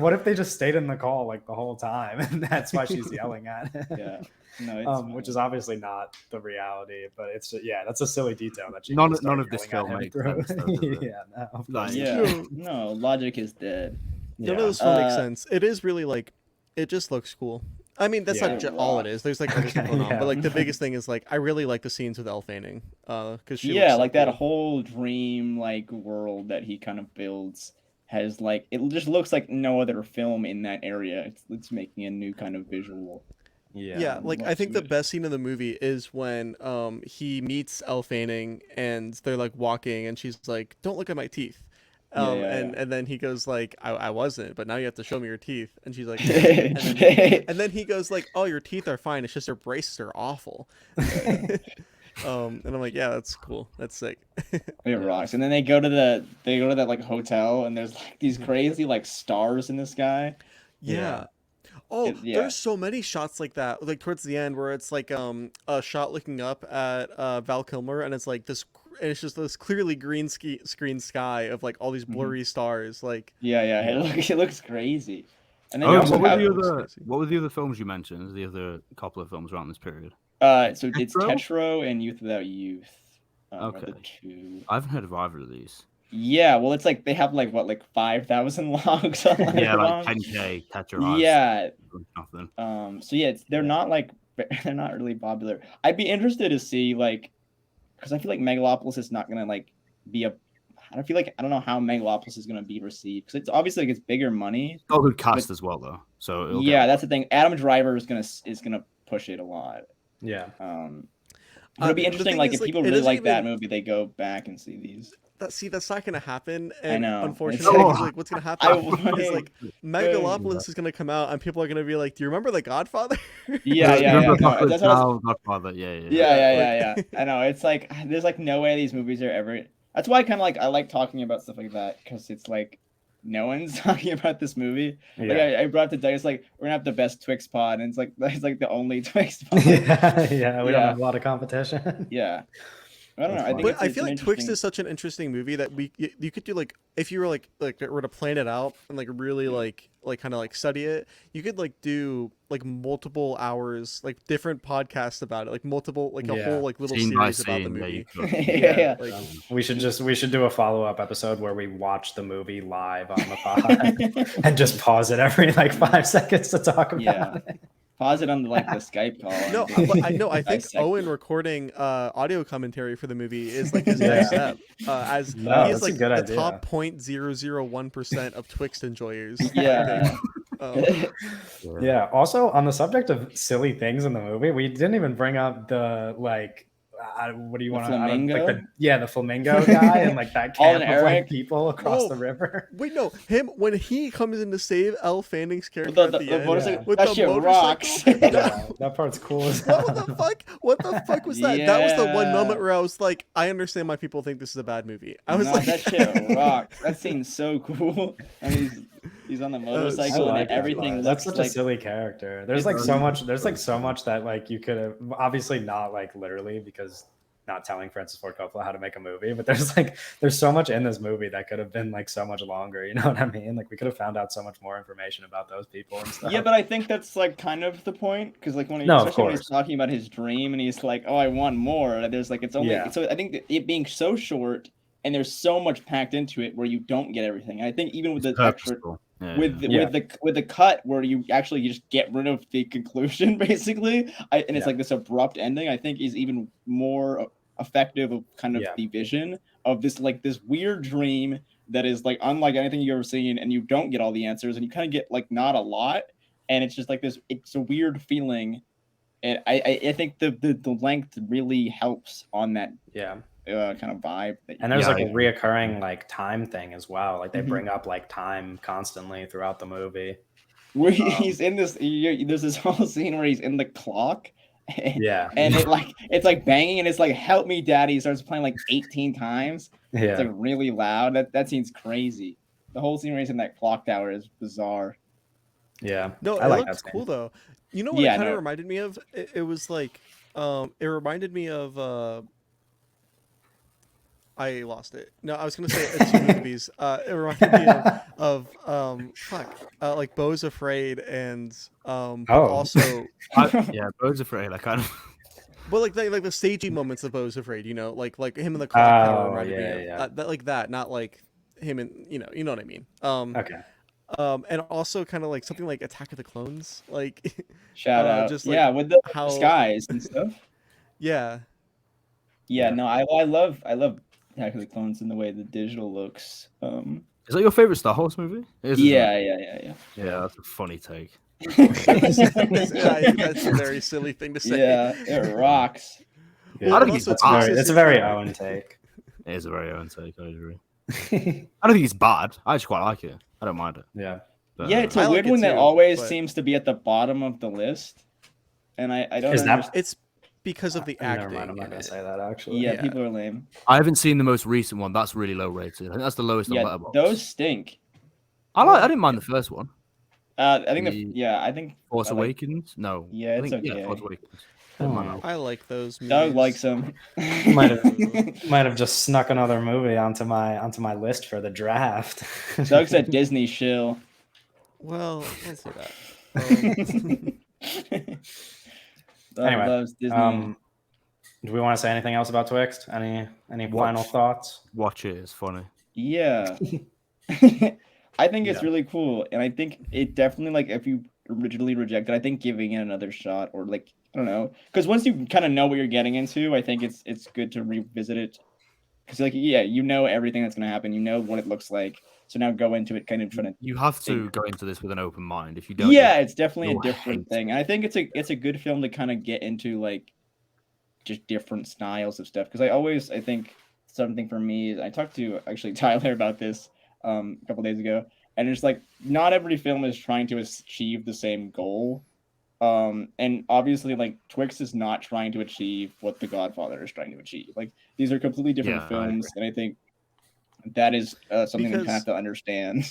what if they just stayed in the call like the whole time, and that's why she's yelling at him. Yeah. No, it's Which is obviously not the reality, but it's just, that's a silly detail that she None just of started this yelling film at him makes through. sense, though, does it? Yeah, no, of Like, course. yeah. No, logic is dead. None of this film makes Uh, sense. It is really like, it just looks cool. I mean, that's Yeah. not all it is. There's like other stuff going on, Yeah. but like the biggest thing is like, I really like the scenes with Elle Fanning, because she Yeah, looks so like that cool. whole dream like world that he kind of builds has like it just looks like no other film in that area. It's making a new kind of visual. Yeah, like I looks think the good. best scene in the movie is when he meets Elle Fanning and they're like walking and she's like, "Don't look at my teeth," and then he goes like, I wasn't, but now you have to show me your teeth," and she's like, "Yeah." and then he goes like, "Oh, your teeth are fine. It's just your braces are awful." And I'm like, "Yeah, that's cool. That's sick." It rocks. And then they go to that like hotel and there's like these crazy like stars in the sky. Yeah. Oh, Yeah. there's so many shots like that. Like towards the end, where it's like a shot looking up at Val Kilmer, and it's like this, and it's just this clearly green screen sky of like all these blurry stars. Like Yeah. It looks crazy. And then Oh, you also what have were the other films you mentioned? The other couple of films around this period. so it's Tetro? Tetro and Youth Without Youth. Are the Okay. two. I haven't heard of either of these. Yeah, well, it's like they have like what, like 5,000 logs on Yeah, Letterboxd? like 10K Tetra. Yeah. Nothing. So yeah, they're not like they're not really popular. I'd be interested to see like, because I feel like Megalopolis is not gonna like be a. I don't know how Megalopolis is gonna be received because it's obviously like it's bigger money. Got a good cast as well though. So it'll Yeah, get that's the thing. Adam Driver is gonna push it a lot. Yeah. It'll be the interesting. thing Like is, if people it really doesn't like that even- movie, they go back and see these. that's not gonna happen. And know. unfortunately, It's- 'cause, like what's gonna happen is like Megalopolis is gonna come out, and people are gonna be like, "Do you remember The Godfather?" Yeah. Remember No, that's what I was- Godfather. Yeah. Yeah. I know. It's like there's like no way these movies are ever. That's why I like talking about stuff like that because it's like no one's talking about this movie. Like Yeah. I brought to Doug. It's like we're gonna have the best Twixt pod, and it's like the only Twixt pod. Yeah, we don't Yeah. have a lot of competition. Yeah. I don't know. I think But it's, I it's feel an like Twixt interesting- is such an interesting movie that you could do like if you were like were to plan it out and like really like kind of like study it, you could like do like multiple hours, like different podcasts about it, like multiple like a Yeah. whole like little Scene by series about the scene, yeah, movie. you could. Yeah. Like, We should do a follow-up episode where we watch the movie live on the pod and just pause it every like 5 seconds to talk about Yeah. it. Pause it on the Skype call. no, and but I think dissect Owen it. recording audio commentary for the movie is like his Yeah. next step. As No, he is that's a like good the idea. top 0.001% of Twixt enjoyers. Yeah. Yeah. Also, on the subject of silly things in the movie, we didn't even bring up the like what do you The want flamingo? the flamingo guy and like that Alden camp of like Ehrenreich? people across Oh, the river. Wait, no, him when he comes in to save Elle Fanning's character The, at the, the the end motorcycle, with that the shit motorcycle. rocks. Yeah, that part's cool as hell. What the fuck? What the fuck was that? That was the one Yeah. moment where I was like, I understand why people think this is a bad movie. I was No, like, that shit rocks. That scene's so cool. And he's on the I motorcycle like and that everything part. looks That's such like a silly character. There's It's like so really much. There's like so much that like you could have obviously not like literally because not telling Francis Ford Coppola how to make a movie, but there's so much in this movie that could have been like so much longer. You know what I mean? Like we could have found out so much more information about those people and stuff. Yeah, but I think that's like kind of the point because like No, of especially when he's course. talking about his dream and he's like, "Oh, I want more." There's like it's only Yeah. so I think that it being so short and there's so much packed into it where you don't get everything. I think even with the extra Purposeful. Yeah, with yeah. with the cut where you actually just get rid of the conclusion basically, and it's Yeah. like this abrupt ending. I think is even more effective of kind of Yeah. the vision of this like this weird dream that is like unlike anything you've ever seen, and you don't get all the answers, and you kind of get like not a lot, and it's just like this. It's a weird feeling, and I think the length really helps on that Yeah. kind of vibe. That And there's Yeah, like I a reoccurring like time thing as well. Like they Mhm. bring up like time constantly throughout the movie. where he's in this. There's this whole scene where he's in the clock. Yeah. And it's like banging and it's like help me daddy. He starts playing like 18 times. It's Yeah. like really loud. That scene's crazy. The whole scene where he's in that clock tower is bizarre. Yeah. no, I it like looks that cool scene. though. You know what Yeah, it kind of no. reminded me of? It was like, it reminded me of. I lost it. No, I was gonna say two movies. It reminded me of like Beau's Afraid and but Oh. also Yeah, Birds Afraid. I kind of. well like the stagey moments of Beau's Afraid, you know, like him in the clock tower Oh, reminded me yeah, of yeah. that like that, not like him in you know what I mean. Okay. And also kind of like something like Attack of the Clones, like Shout out. just like Yeah, with the how skies and stuff. yeah. Yeah, Yeah. no, I love Attack of the Clones and the way the digital looks. Is that your favorite Star Wars movie? It is, isn't it? Yeah. Yeah, that's a funny take. That's a very silly thing to say. Yeah, it rocks. Yeah. Well, I don't and think also it's Twix bad. is It's a his, very Owen take. It is a very own take. I agree. I don't think it's bad. I actually quite like it. I don't mind it. Yeah. But, Yeah, it's I a like weird it one that too, always but- seems to be at the bottom of the list. And I don't Is that- understand. It's because of the Never acting. mind. I'm not in gonna it. say that actually. Yeah, Yeah. people are lame. I haven't seen the most recent one. That's really low rated. I think that's the lowest on Yeah, Letterboxd. those stink. I didn't mind the first one. I think The- I think Force I like- Awakens. No. Yeah, I it's think, okay. Yeah, Force Awakens. Didn't mind that one. I like those movies. Doug likes them. Might have just snuck another movie onto my list for the draft. Doug's a Disney shill. Well, don't say that. Doug Anyway, loves Disney. Do we want to say anything else about Twixt? Any final thoughts? Watch it. It's funny. Yeah. I think it's Yeah. really cool, and I think it definitely like if you originally rejected, I think giving it another shot or like I don't know, because once you kind of know what you're getting into, I think it's good to revisit it. Because like yeah, you know everything that's gonna happen, you know what it looks like, so now go into it kind of trying to. You have to Think. go into this with an open mind. If you don't, Yeah, it's definitely a you'll different hate thing. And I think it's a good film to kind of get into like just different styles of stuff. Because I think something for me is I talked to actually Tyler about this a couple days ago, and it's like not every film is trying to achieve the same goal. And obviously like Twixt is not trying to achieve what The Godfather is trying to achieve. Like these are completely different Yeah, I films, and I think that is something that you Because- have to understand.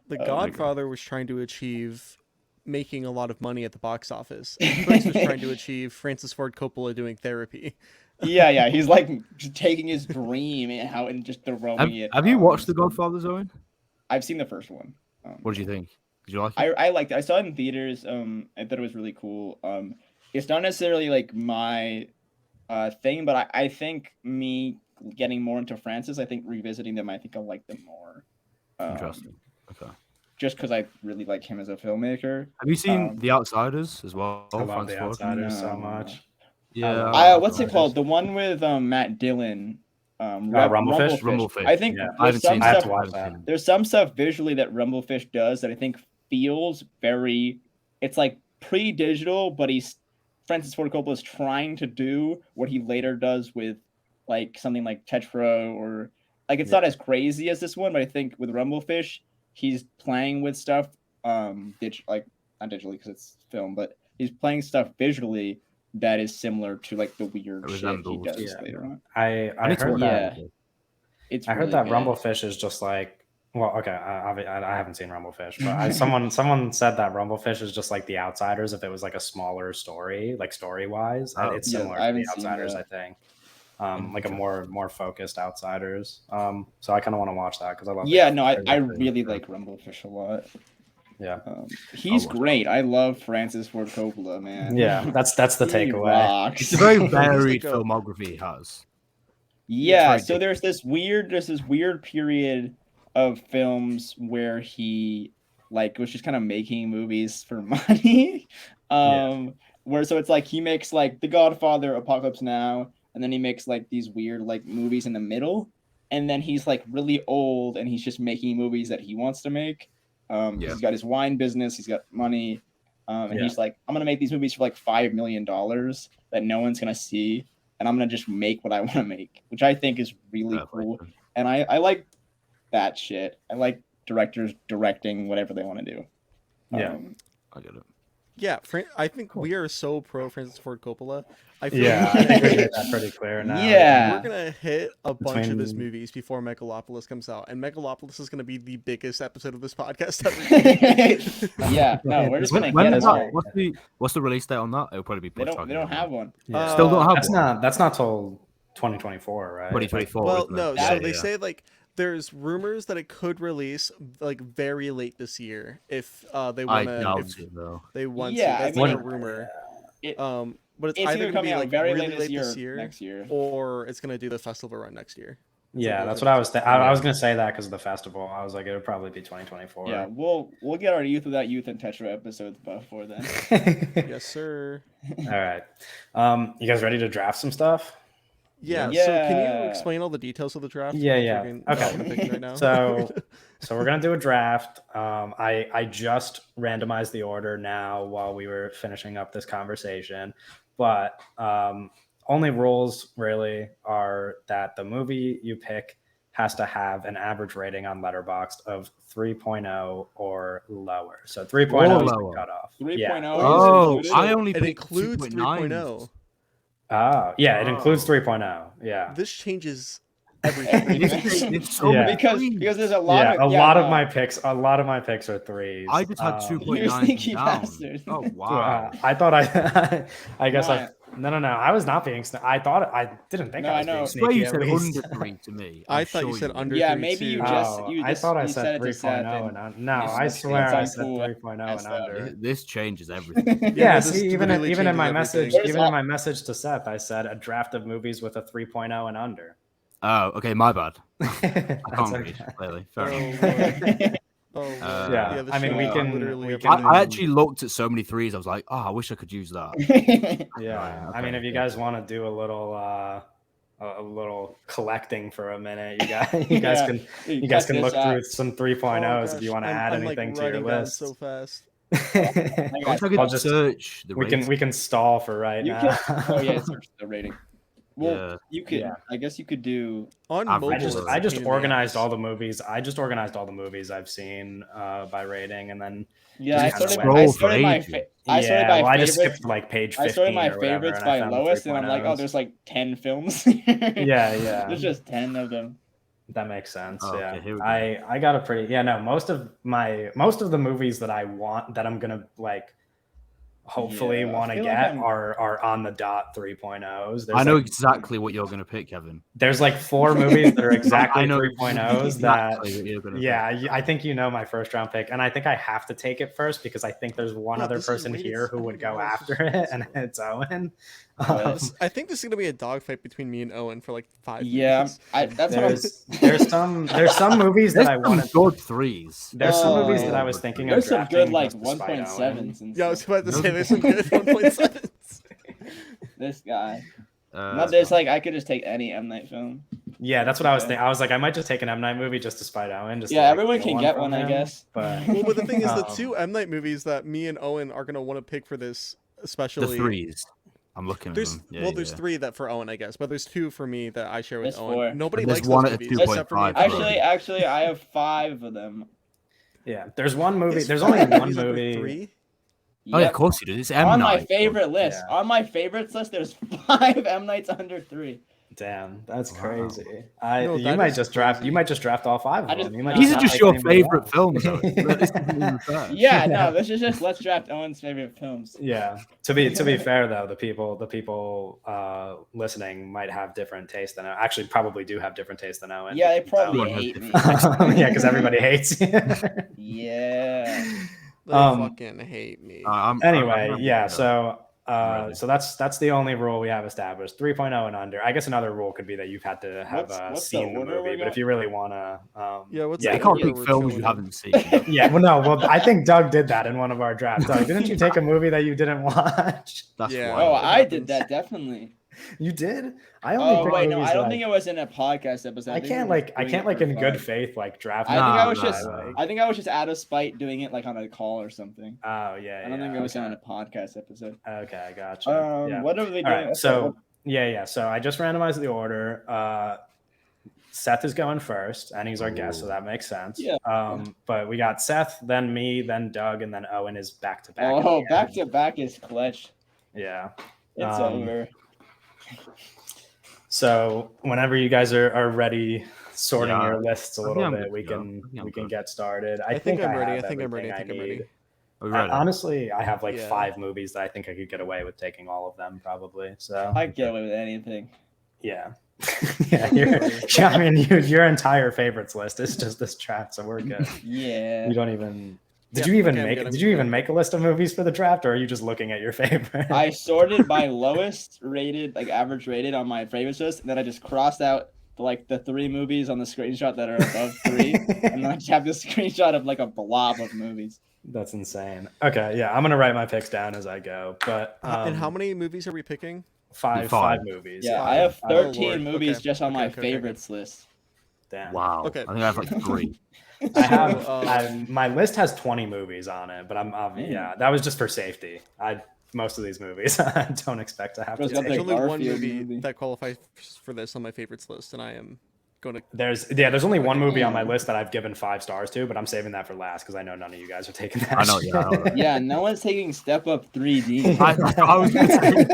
The Oh, Godfather was trying to achieve making a lot of money at the box office. And Twix was trying to achieve Francis Ford Coppola doing therapy. Yeah, he's like just taking his dream and just throwing it. Have you watched The on Godfather, Zoe? I've seen the first one. What did you think? Did you like it? I liked it. I saw it in theaters. I thought it was really cool. It's not necessarily like my thing, but I think me getting more into Francis, I think revisiting them, I think I'll like them more. Interesting. Okay. Just because I really like him as a filmmaker. Have you seen Um, The Outsiders as well? I love Francis The Ford? Outsiders so No. much. Yeah. What's it called? The one with Matt Dillon. Rumblefish? Rumblefish. I think Yeah. I there's haven't some seen I have stuff. to watch that. There's some stuff visually that Rumblefish does that I think feels very. It's like pre-digital, but Francis Ford Coppola is trying to do what he later does with like something like Tetro, or like it's not as crazy as this one, but I think with Rumblefish, he's playing with stuff like not digitally because it's film, but he's playing stuff visually that is similar to like the weird shit he does later on. I heard that. It's I heard really that good. Rumblefish is just like, well, okay, I haven't seen Rumblefish, but someone said that Rumblefish is just like The Outsiders if it was like a smaller story, like story wise, and it's similar to The Outsiders, I think. Like a more focused Outsiders. So I kind of want to watch that because I love. Yeah, no, I really like Rumblefish a lot. Yeah, he's great. I love Francis Ford Coppola, man. Yeah, that's the takeaway. Rocks. It's a very varied filmography he has. Yeah, so there's this weird period of films where he like was just kind of making movies for money. Where so it's like he makes like The Godfather, Apocalypse Now, and then he makes like these weird like movies in the middle, and then he's like really old and he's just making movies that he wants to make. He's got his wine business, he's got money, and he's like, I'm gonna make these movies for like $5 million that no one's gonna see, and I'm gonna just make what I want to make, which I think is really cool. And I like that shit. I like directors directing whatever they want to do. I get it. Yeah, I think we are so pro Francis Ford Coppola. I think we made that pretty clear now. Yeah, we're gonna hit a bunch of his movies before Megalopolis comes out, and Megalopolis is gonna be the biggest episode of this podcast ever. Yeah, no, we're just gonna get it all. What's the release date on that? It'll probably be. They don't have one. Still don't have. That's not till 2024, right? 2024. Well, no. So they say like there's rumors that it could release like very late this year if they want to. I doubt it though. They want to. Yeah, That's like a rumor. But it's either gonna be like very really late this year, next year, or it's gonna do the festival run next year. Yeah, that's what I was thinking. I was gonna say that because of the festival. I was like, it would probably be 2024. Yeah, we'll get our Youth Without Youth and Tetra episodes before then. Yes, sir. All right, you guys ready to draft some stuff? Yeah. So can you explain all the details of the draft? Yeah. Okay. Right now? So we're gonna do a draft. I just randomized the order now while we were finishing up this conversation, but only rules really are that the movie you pick has to have an average rating on Letterboxd of 3.0 or lower. So 3.0 is the cutoff. 3.0. Oh, I only it includes 3.0. Oh, yeah, it includes 3.0. Yeah. This changes everything. because there's a lot of a lot of my picks are threes. I just had 2.9 down. Oh wow. I thought I guess no. I was not being I didn't think I was being sneaky. You said under 3 to me. I thought you said under 3. Yeah, maybe you just I thought I said 3.0 and no, I swear I said 3.0 and under. This changes everything. Yeah, see, even in my message, to Seth, I said a draft of movies with a 3.0 and under. Oh, okay, my bad. I can't read, clearly. Fair enough. Yeah. I mean, we can. I actually looked at so many threes. I was like, I wish I could use that. Yeah. I mean, if you guys want to do a little collecting for a minute, you guys can look through some 3.0s if you want to add anything to your list. So fast. I'll just search. We can stall for right now. Search the rating. Well, you could. Yeah. I guess you could do on mobile. I just organized all the movies. I've seen by rating, and then I started my favorites. I just skipped like page 15. I started my favorites by lowest, and I'm like, oh, there's like 10 films. Yeah. There's just 10 of them. That makes sense. Okay, I got a pretty most of the movies that I want that I'm gonna like hopefully want to get are on the dot 3.0s. I know exactly what you're going to pick, Kevin. There's like 4 movies that are exactly 3.0s exactly that I think you know my first round pick, and I think I have to take it first because I think there's one other person here who would go after it, and it's Owen. I think this is gonna be a dogfight between me and Owen for like 5 minutes. There's some movies that I want to good threes. There's some movies that I was thinking of. There's some good like 1.7s. Yeah, I was about to say there's some good 1.7s. This guy. There's like I could just take any M. Night film. Yeah, that's what I was thinking. I was like, I might just take an M. Night movie just to spite Owen. Everyone can get one, I guess. But the thing is, the 2 M. Night movies that me and Owen are gonna want to pick for this especially The threes. I'm looking at There's them. Yeah, there's yeah. 3 that for Owen, I guess, but there's 2 for me that I share with There's Owen. 4. Nobody And there's likes one those at movies 2.5 except for me. and for Owen. me. Actually, I have 5 of them. Yeah, there's one movie. Is There's 5 only one movies under movie. 3? Oh, yeah, Yep. of course you do. It's M. On my Night. favorite list. Yeah. On my favorites list, there's 5 M Nights under 3. Damn, that's Wow. crazy. No, You that might is just draft. crazy. You might just draft all 5 of I them. just- You might no, These are not just take your anybody favorite else. films, though. This isn't even fair. Yeah, Yeah. no, this is just let's draft Owen's favorite films. Yeah. To be fair though, the people listening might have different taste than actually probably do have different taste than Owen. Yeah, they So- probably Everyone has hate me. yeah, because everybody hates you. Yeah. They Um, fucking hate me. Anyway, I'm yeah. ready. So ready. so that's the only rule we have established. 3.0 and under. I guess another rule could be that you've had to have What's seen the the order movie. we're But if going? you really want to, Yeah, what's You the yeah, can't order pick we're films going you in? haven't seen. yeah. Well, I think Doug did that in one of our drafts. Doug, didn't you take a movie that you didn't watch? That's Yeah. why. Oh, it I happens. did that definitely. You did? I only Oh picked wait, no, movies I don't that think it was in a podcast episode. I think can't we were I doing can't it like for in good fun. faith like draft. I think I was Nah, just nah. I think I was just out of spite doing it like on a call or something. Oh yeah. I don't think it was okay. on a podcast episode. Okay, I gotcha. Yeah. What are we doing? All right. So yeah. So I just randomized the order. Seth is going first, and he's our guest, so that makes sense. Yeah. But we got Seth, then me, then Doug, and then Owen is back to back. Oh, back to back is clutch. Yeah. It's over. So whenever you guys are ready, sorting Yeah. your lists a I think little I'm bit, good we to go. can I think I'm we can good. get started. I think I'm ready. have I think I'm ready. everything I think I'm need. ready. Are we ready? Honestly, I have like Yeah. 5 movies that I think I could get away with taking all of them probably. So I get away with anything. yeah. Yeah, I mean, your entire favorites list is just this draft, so we're good. Yeah. You don't even. Did Yeah, you even okay, I'm make? good, I'm Did you good. even make a list of movies for the draft, or are you just looking at your favorite? I sorted by lowest rated, like average rated on my favorites list, and then I just crossed out the 3 movies on the screenshot that are above 3, and then I just have this screenshot of like a blob of movies. That's insane. Okay, yeah, I'm gonna write my picks down as I go. But And how many movies are we picking? five Five. movies. Yeah, Five. I have Oh, 13 Lord. movies Okay. just on my Okay. favorites list. Damn. Wow. Okay. I think I have like 3. I have Um, my list has 20 movies on it, but I'm yeah, that was just for safety. Most of these movies I don't expect to have to Those got take. There's only one Garfield movie movie. that qualifies for this on my favorites list, and I am going to. There's only one movie on my list that I've given 5 stars to, but I'm saving that for last because I know none of you guys are taking that. I know, shit. yeah, I know that. Yeah, no one's taking Step Up 3D. I was gonna say.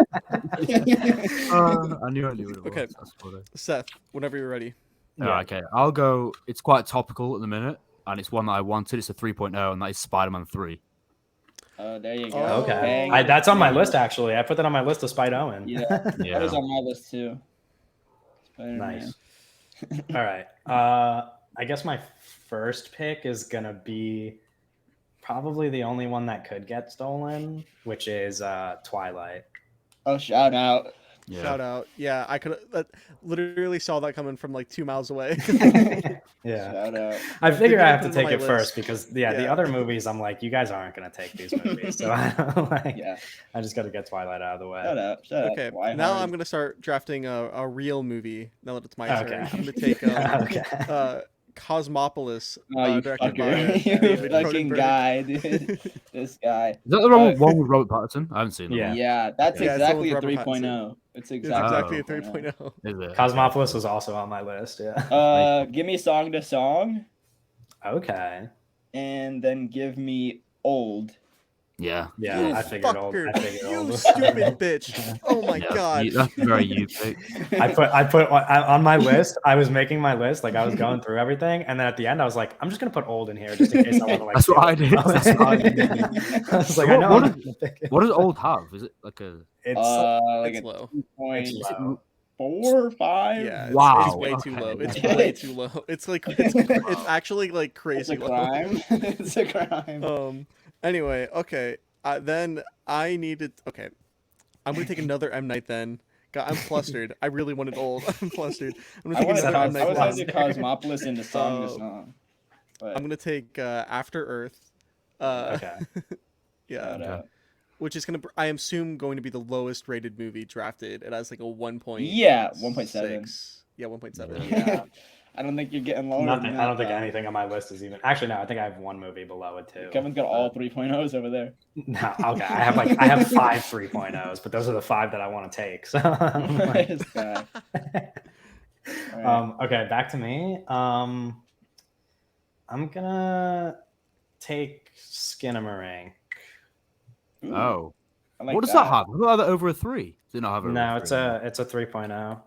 I knew what it was. Okay. That's funny. Seth, whenever you're ready. Yeah, okay. I'll go. It's quite topical at the minute, and it's one that I wanted. It's a 3.0, and that is Spider-Man 3. There you go. Oh, Okay, Bang. that's on my list actually. I put that on my list despite Owen. Yeah, that Yeah. is on my list too. Spider-Man. Nice. All right. I guess my first pick is gonna be probably the only one that could get stolen, which is Twilight. Oh, shout out. Yeah. Shout out. Yeah, I could literally saw that coming from like 2 miles away. Yeah. Shout out. I figure I have Didn't to put it on take my it first list. because the Yeah. other movies I'm like, you guys aren't gonna take these movies, so I don't like. Yeah. I just got to get Twilight out of the way. Shout out. Shout Okay, out. Why now hard? I'm gonna start drafting a real movie. Now that it's my turn, Okay. I'm gonna take Okay. Oh, Cosmopolis, you directed by fucker. You David fucking Cronenberg. guy, dude. This guy. Is that the one with Robert Pattinson? I haven't seen it. Yeah. Yeah, that's Yeah, it's the one exactly a with Robert 3.0. It's It's exactly, exactly a 3.0. 3.0. Is it? Cosmopolis was also on my list. Yeah. Give me Song to Song, Okay. and then give me Old. Yeah. Yeah, You I figured old. fucker. I figured You old. stupid bitch. Oh my Yeah, god. That's very you pick. I put on my list. I was making my list, like I was going through everything, and then at the end, I was like, I'm just gonna put old in here just in case I want to like. That's what I did. That's what I did. I was like, What- I know. what I'm is- gonna pick it. What does old have? Is it like a? It's Like It's a low. point It's low. 4 or 5. Yeah, it's, Wow. it's way too Okay. low. It's Okay. way too low. It's like it's actually like It's crazy a low. crime. It's a crime. Anyway, okay. Then I needed. Okay, I'm gonna take another M Night. Then God, I'm flustered. I really wanted old. I'm flustered. I'm I gonna take was another M Night. going to do Flustered. Cosmopolis into Song to Oh. Song. But I'm gonna take After Earth. okay. Yeah, shout out. which is gonna. I assume going to be the lowest rated movie drafted. It has like a 1. Yeah, 1.7. Yeah, 1.7. Yeah. I don't think you're getting lower. Nothing. Than that, I don't think though. anything on my list is even. Actually, no. I think I have one movie below it too. Kevin's got all 3.0s over there. No, okay. I have 5 3.0s, but those are the 5 that I want to take. So, This guy. All right. okay, back to me. I'm gonna take Skinamarink. Ooh, Oh, I like what does that have? What about that over a 3? Does it not have over No, a 3? it's a 3.0.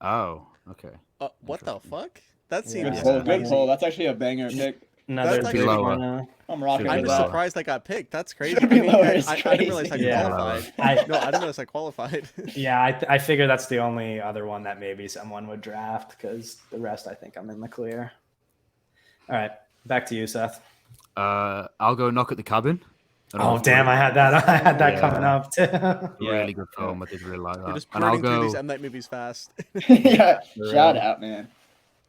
Oh, okay. What the fuck? That Yeah. seems Good pull. Good crazy. pull. That's actually a banger pick. No, That's there's actually 3.0. I'm rocking Should I'm with be that. surprised I got picked. That's crazy. Should be lower, it's I didn't realize I crazy. Yeah. qualified. I- No, I didn't realize I qualified. Yeah, I figure that's the only other one that maybe someone would draft because the rest I think I'm in the clear. All right, back to you, Seth. I'll go Knock at the Cabin. Oh damn, I had that. I had that Yeah. coming up too. Really good film. I did really like You're that. just And I'll burning through these go. M Night movies fast. Yeah. For Shout real. out, man.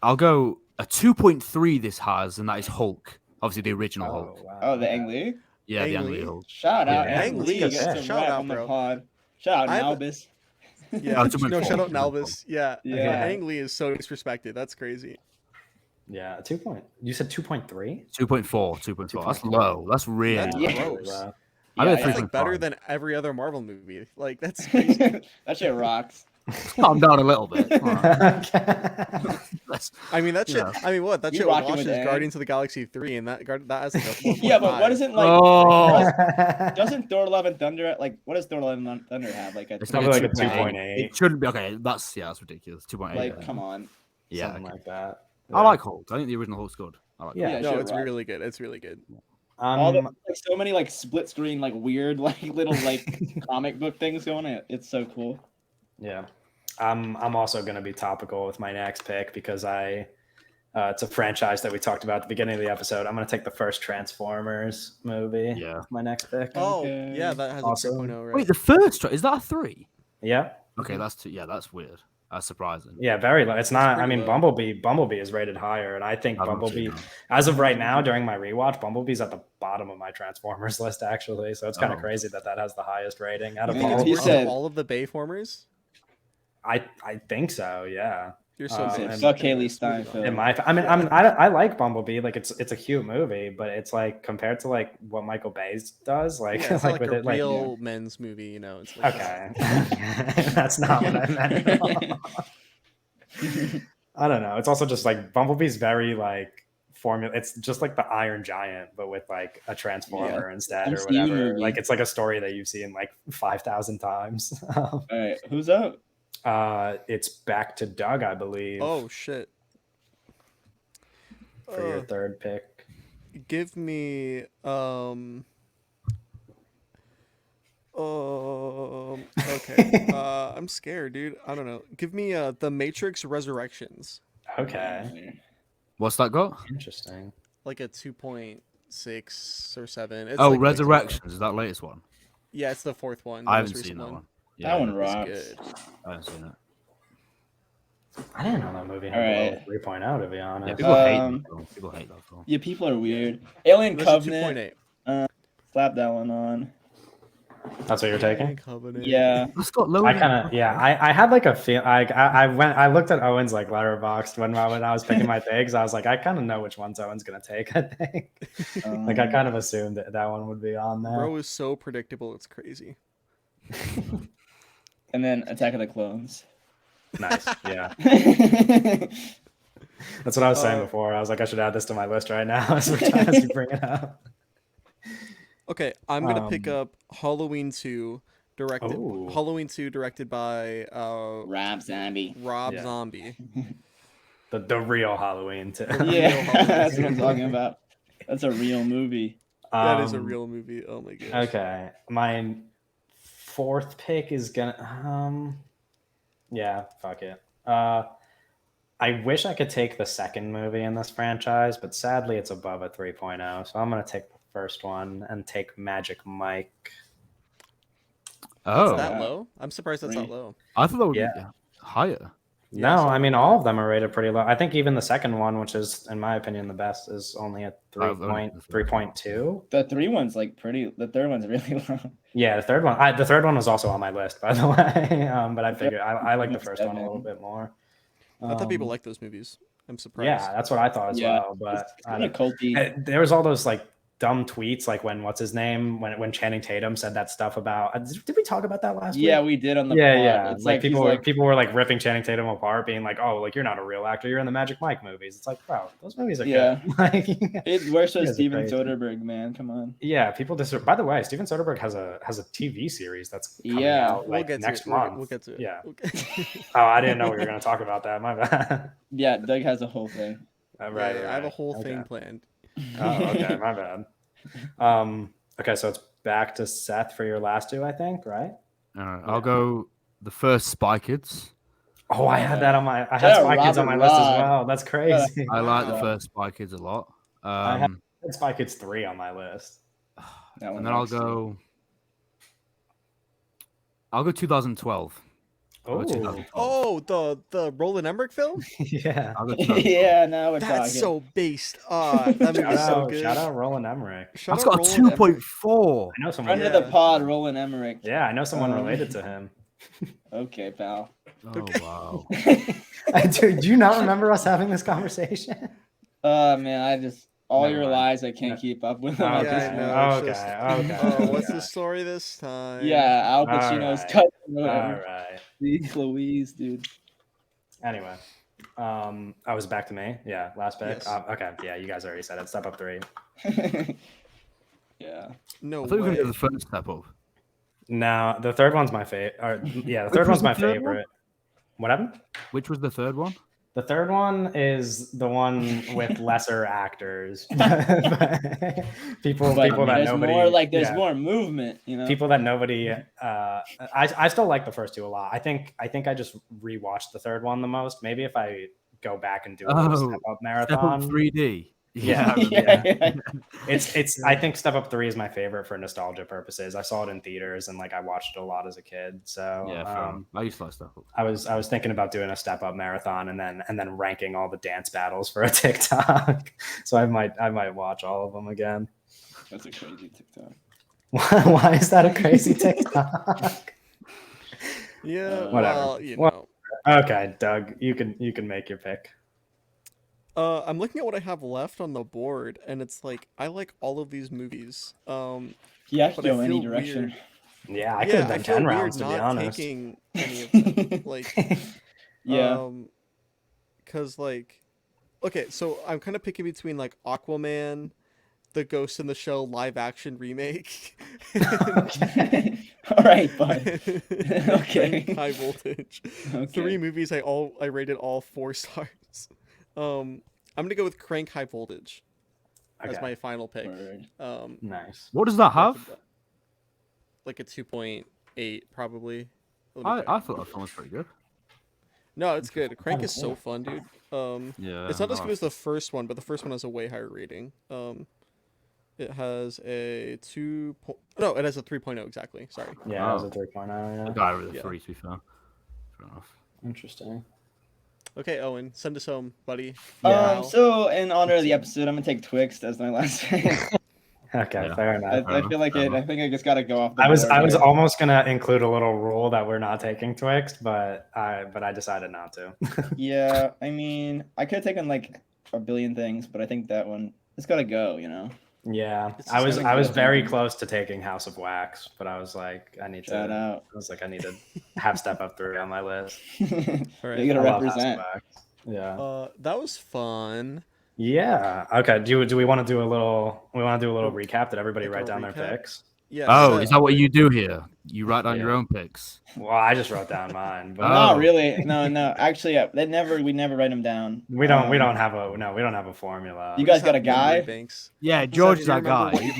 I'll go a 2.3. This has, and that is Hulk. Obviously, the original Hulk. wow. Oh, the Ang Lee. Yeah, the Ang Ang Lee? Lee Hulk. Shout out, Yeah. Ang Ang Lee. Lee, Gets yeah. some Shout rap out, on the bro. pod. Shout I out, have- Nalbus. Yeah, Oh, 2.4, no, shout out 2.4. Nalbus. Yeah, Yeah. Ang Lee is so disrespected. That's crazy. Yeah, 2 point. You said 2.3. 2.4. 2.4. That's 2.4. low. That's really That's low. Yeah. gross. I Yeah, bet That's 3.5. like better than every other Marvel movie. Like that's crazy. that shit rocks. Calm down a little bit. All right. Okay. That's- I mean that shit. Yeah. I mean what that You shit rocking with watches Ang? Guardians of the Galaxy 3, and that has like a 4.5. Yeah, but what doesn't like? Oh. Doesn't Thor: Love and Thunder like? What does Thor: Love and Thunder have? Like a It's Probably like a 2.8. 2.8. It shouldn't be. Okay, that's ridiculous. 2.8. like? yeah. Come on. Yeah, Something okay. like that. I like Hulk. I think the original Hulk's good. I like Yeah. Yeah, No, shit it's rocks. really good. It's really good. All the, like, so many like split screen like weird like little like comic book things going on. It's so cool. Yeah. I'm also going to be topical with my next pick because it's a franchise that we talked about at the beginning of the episode. I'm going to take the first Transformers movie. Yeah. My next pick. Oh Okay. yeah, that has Awesome. a 3.0, right? Wait, the first is that a 3? Yeah. Okay, that's 2. Yeah, that's weird. That's surprising. Yeah, very low. It's not. I pretty mean, low. Bumblebee is rated higher, and I think I haven't Bumblebee, seen that. as of right now, during my rewatch, Bumblebee's at the bottom of my Transformers list actually. So it's kind of Oh. crazy that has the highest rating out of Man, all. he Of them. said- all of the Bayformers. I think so. Yeah. You're so He He said, said, and- fuck Haley Steinfeld. In my, I like Bumblebee. Like it's a cute movie, but it's like compared to like what Michael Bay does, like Yeah, it's like not like with a it, like real men's movie, you know. It's like, okay, that's not what I meant. At all. I don't know. It's also just like Bumblebee's very like formula. It's just like the Iron Giant, but with like a transformer instead or MCU whatever. movie. Like it's like a story that you've seen like 5,000 times. All right, who's up? It's back to Doug, I believe. oh shit. For your third pick. Give me okay. I'm scared, dude. I don't know. Give me The Matrix Resurrections. Okay, What's that got? interesting. Like a 2.6 or 7. It's Oh, like way too low. Resurrections. Is that latest one? Yeah, it's the fourth one. The I most haven't recent seen that one. That one It's rocks. good. I haven't seen it. I didn't know that movie had Alright. below 3.0 to be honest. Yeah, people hate Um, that film. People hate that film. Yeah, people are weird. Alien That's a Covenant. 2.8. Slap that one on. That's what you're taking. Covenant. Yeah. That's got low. I kind of I had like a feel. I looked at Owen's like Letterboxd when I was picking my picks. I was like, I kind of know which ones Owen's gonna take. I think like I kind of assumed that one would be on there. Bro is so predictable. It's crazy. And then Attack of the Clones. Nice, yeah. That's what I was saying before. I was like, I should add this to my list right now as you bring it up. Okay, I'm gonna pick Um, up Halloween 2, directed Ooh. Halloween 2, directed by Rob Zombie. Rob Yeah. Zombie. The real Halloween too. Yeah, that's what I'm talking about. That's a real movie. That is a Um, real movie. Oh my gosh. Okay, my fourth pick is gonna. Yeah, fuck it. I wish I could take the second movie in this franchise, but sadly it's above a 3.0. So I'm gonna take the first one and take Magic Mike. Oh, That Yeah. low? I'm surprised that's not Three. low. I thought that would Yeah. be higher. Yeah, No, so I mean am all of them are rated pretty low. I think even the second one, which is in my opinion the best, is only at I've only- 3.2. The three one's like pretty. The third one's really low. Yeah, the third one was also on my list, by the way. But I figured I like the first one a little bit more. I thought people Um, liked those movies. I'm surprised. Yeah, that's what I thought as Yeah, well. But it's kind of culty. there was all those like dumb tweets, like when what's his name when Channing Tatum said that stuff about. Did we talk about that last week? Yeah, we did on the Yeah, pod. yeah. It's Like he's people were like ripping Channing Tatum apart, being like, "Oh, like you're not a real actor. You're in the Magic Mike movies." It's like, bro, those movies are Yeah. good. Like, It works you with guys are Steven crazy. Soderbergh, man. Come on. Yeah, people just. By the way, Steven Soderbergh has a TV series that's coming Yeah. out like next month. We'll get to it. Yeah. Okay. Oh, I didn't know we were going to talk about that. My bad. Yeah, Doug has a whole thing. Right, Yeah, I have a right. whole Okay. thing planned. Oh, okay, my bad. Okay, so it's back to Seth for your last two, I think, right? All right, I'll go the first Spy Kids. Oh, I had that on my. I had Yeah, Spy Kids on my Robert list as Rod. well. That's crazy. I like the Wow. first Spy Kids a lot. I had Spy Kids 3 on my list. That one And then I'll rocks, too. go 2012. I'll go Oh, 2012. Oh, the Roland Emmerich film? yeah. I'll go 2012. Yeah, now we're That's talking. so based. That Shout movie's so out, good. shout out Roland Emmerich. Shout That's out got a Roland Emmerich. 2.4. I know someone. Friend of Yeah. the pod, Roland Emmerich. Yeah, I know someone related to him. Okay, pal. Oh wow. Dude, do you not remember us having this conversation? Man, I just all Never your mind. lies. I can't keep up with them. Okay, Yeah, I know, it's okay, just- okay. Oh, what's okay. the story this time? Yeah, Al All Pacino's right. cousin. All Whatever. right. Jeez Louise, dude. Anyway, I was back to me. Yeah, last pick. Yes. Okay, yeah, you guys already said it. Step Up 3. Yeah. No I thought you were way. gonna do the first step up. No, the third one's my favorite. Yeah, the Which third was one's the my third favorite. What happened? Which was the third one? The third one is the one with lesser actors. people But that there's nobody. more like there's yeah, more movement, you know. people that nobody. I still like the first two a lot. I think I just rewatched the third one the most. Maybe if I go back and do a little Step Up Step Up marathon. 3D. Yeah, yeah. It's I think Step Up 3 is my favorite for nostalgia purposes. I saw it in theaters and like I watched it a lot as a kid. So Yeah, fair enough. I used to like Step Up. I was thinking about doing a Step Up marathon and then ranking all the dance battles for a TikTok. So I might watch all of them again. That's a crazy TikTok. Why is that a crazy TikTok? Yeah, Whatever. well, you Well- know. Okay, Doug, you can make your pick. I'm looking at what I have left on the board, and it's like I like all of these movies. Yeah, I could But I go any feel direction. Yeah, I could have done feel 10 weird rounds to be not honest. taking any of them. Like, Yeah. Because like, okay, so I'm kind of picking between like Aquaman, the Ghost in the Shell live action remake. Okay. All right, bud. Okay. and High Voltage. Okay. 3 movies I rated all 4 stars. I'm gonna go with Crank High Voltage as Okay, my final pick. Word. nice. What does that have? Like a 2.8 probably. I thought that film was pretty good. No, it's good. Crank is so fun, dude. Yeah. It's not as I good as the first one, but the first one has a way higher rating. It has a 2. No, it has a 3.0 exactly. Sorry. Yeah, that was a Oh. 3.0. Yeah. got it with a Yeah. 3 to be fair. Fair enough. Interesting. Okay, Owen, send us home, buddy. Yeah. So in honor of the episode, I'm gonna take Twixt as my last pick. Okay, Yeah. fair enough. I feel like it. I think I just gotta go off. The I was board here. almost gonna include a little rule that we're not taking Twixt, but I decided not to. Yeah, I mean, I could have taken like a billion things, but I think that one it's gotta go. You know. Yeah, It's I just was kinda I was good. very close to taking House of Wax, but I was like, I need Shout to. out. I was like, I need to have Step Up 3 on my list. All You right. gotta I love House of represent. Wax. Yeah. That was fun. Yeah. Okay. Do we want to do a little? We want to do a little recap? Did everybody Like a write down their recap? picks? Yeah. Oh, Seth, is that what you do here? You write down your Yeah. own picks. Well, I just wrote down mine, but Not Oh. really. No. Actually, we never write them down. we don't have a formula. You guys just got a have memory guy? Banks. Yeah, Seth, George do is you that remember guy. what you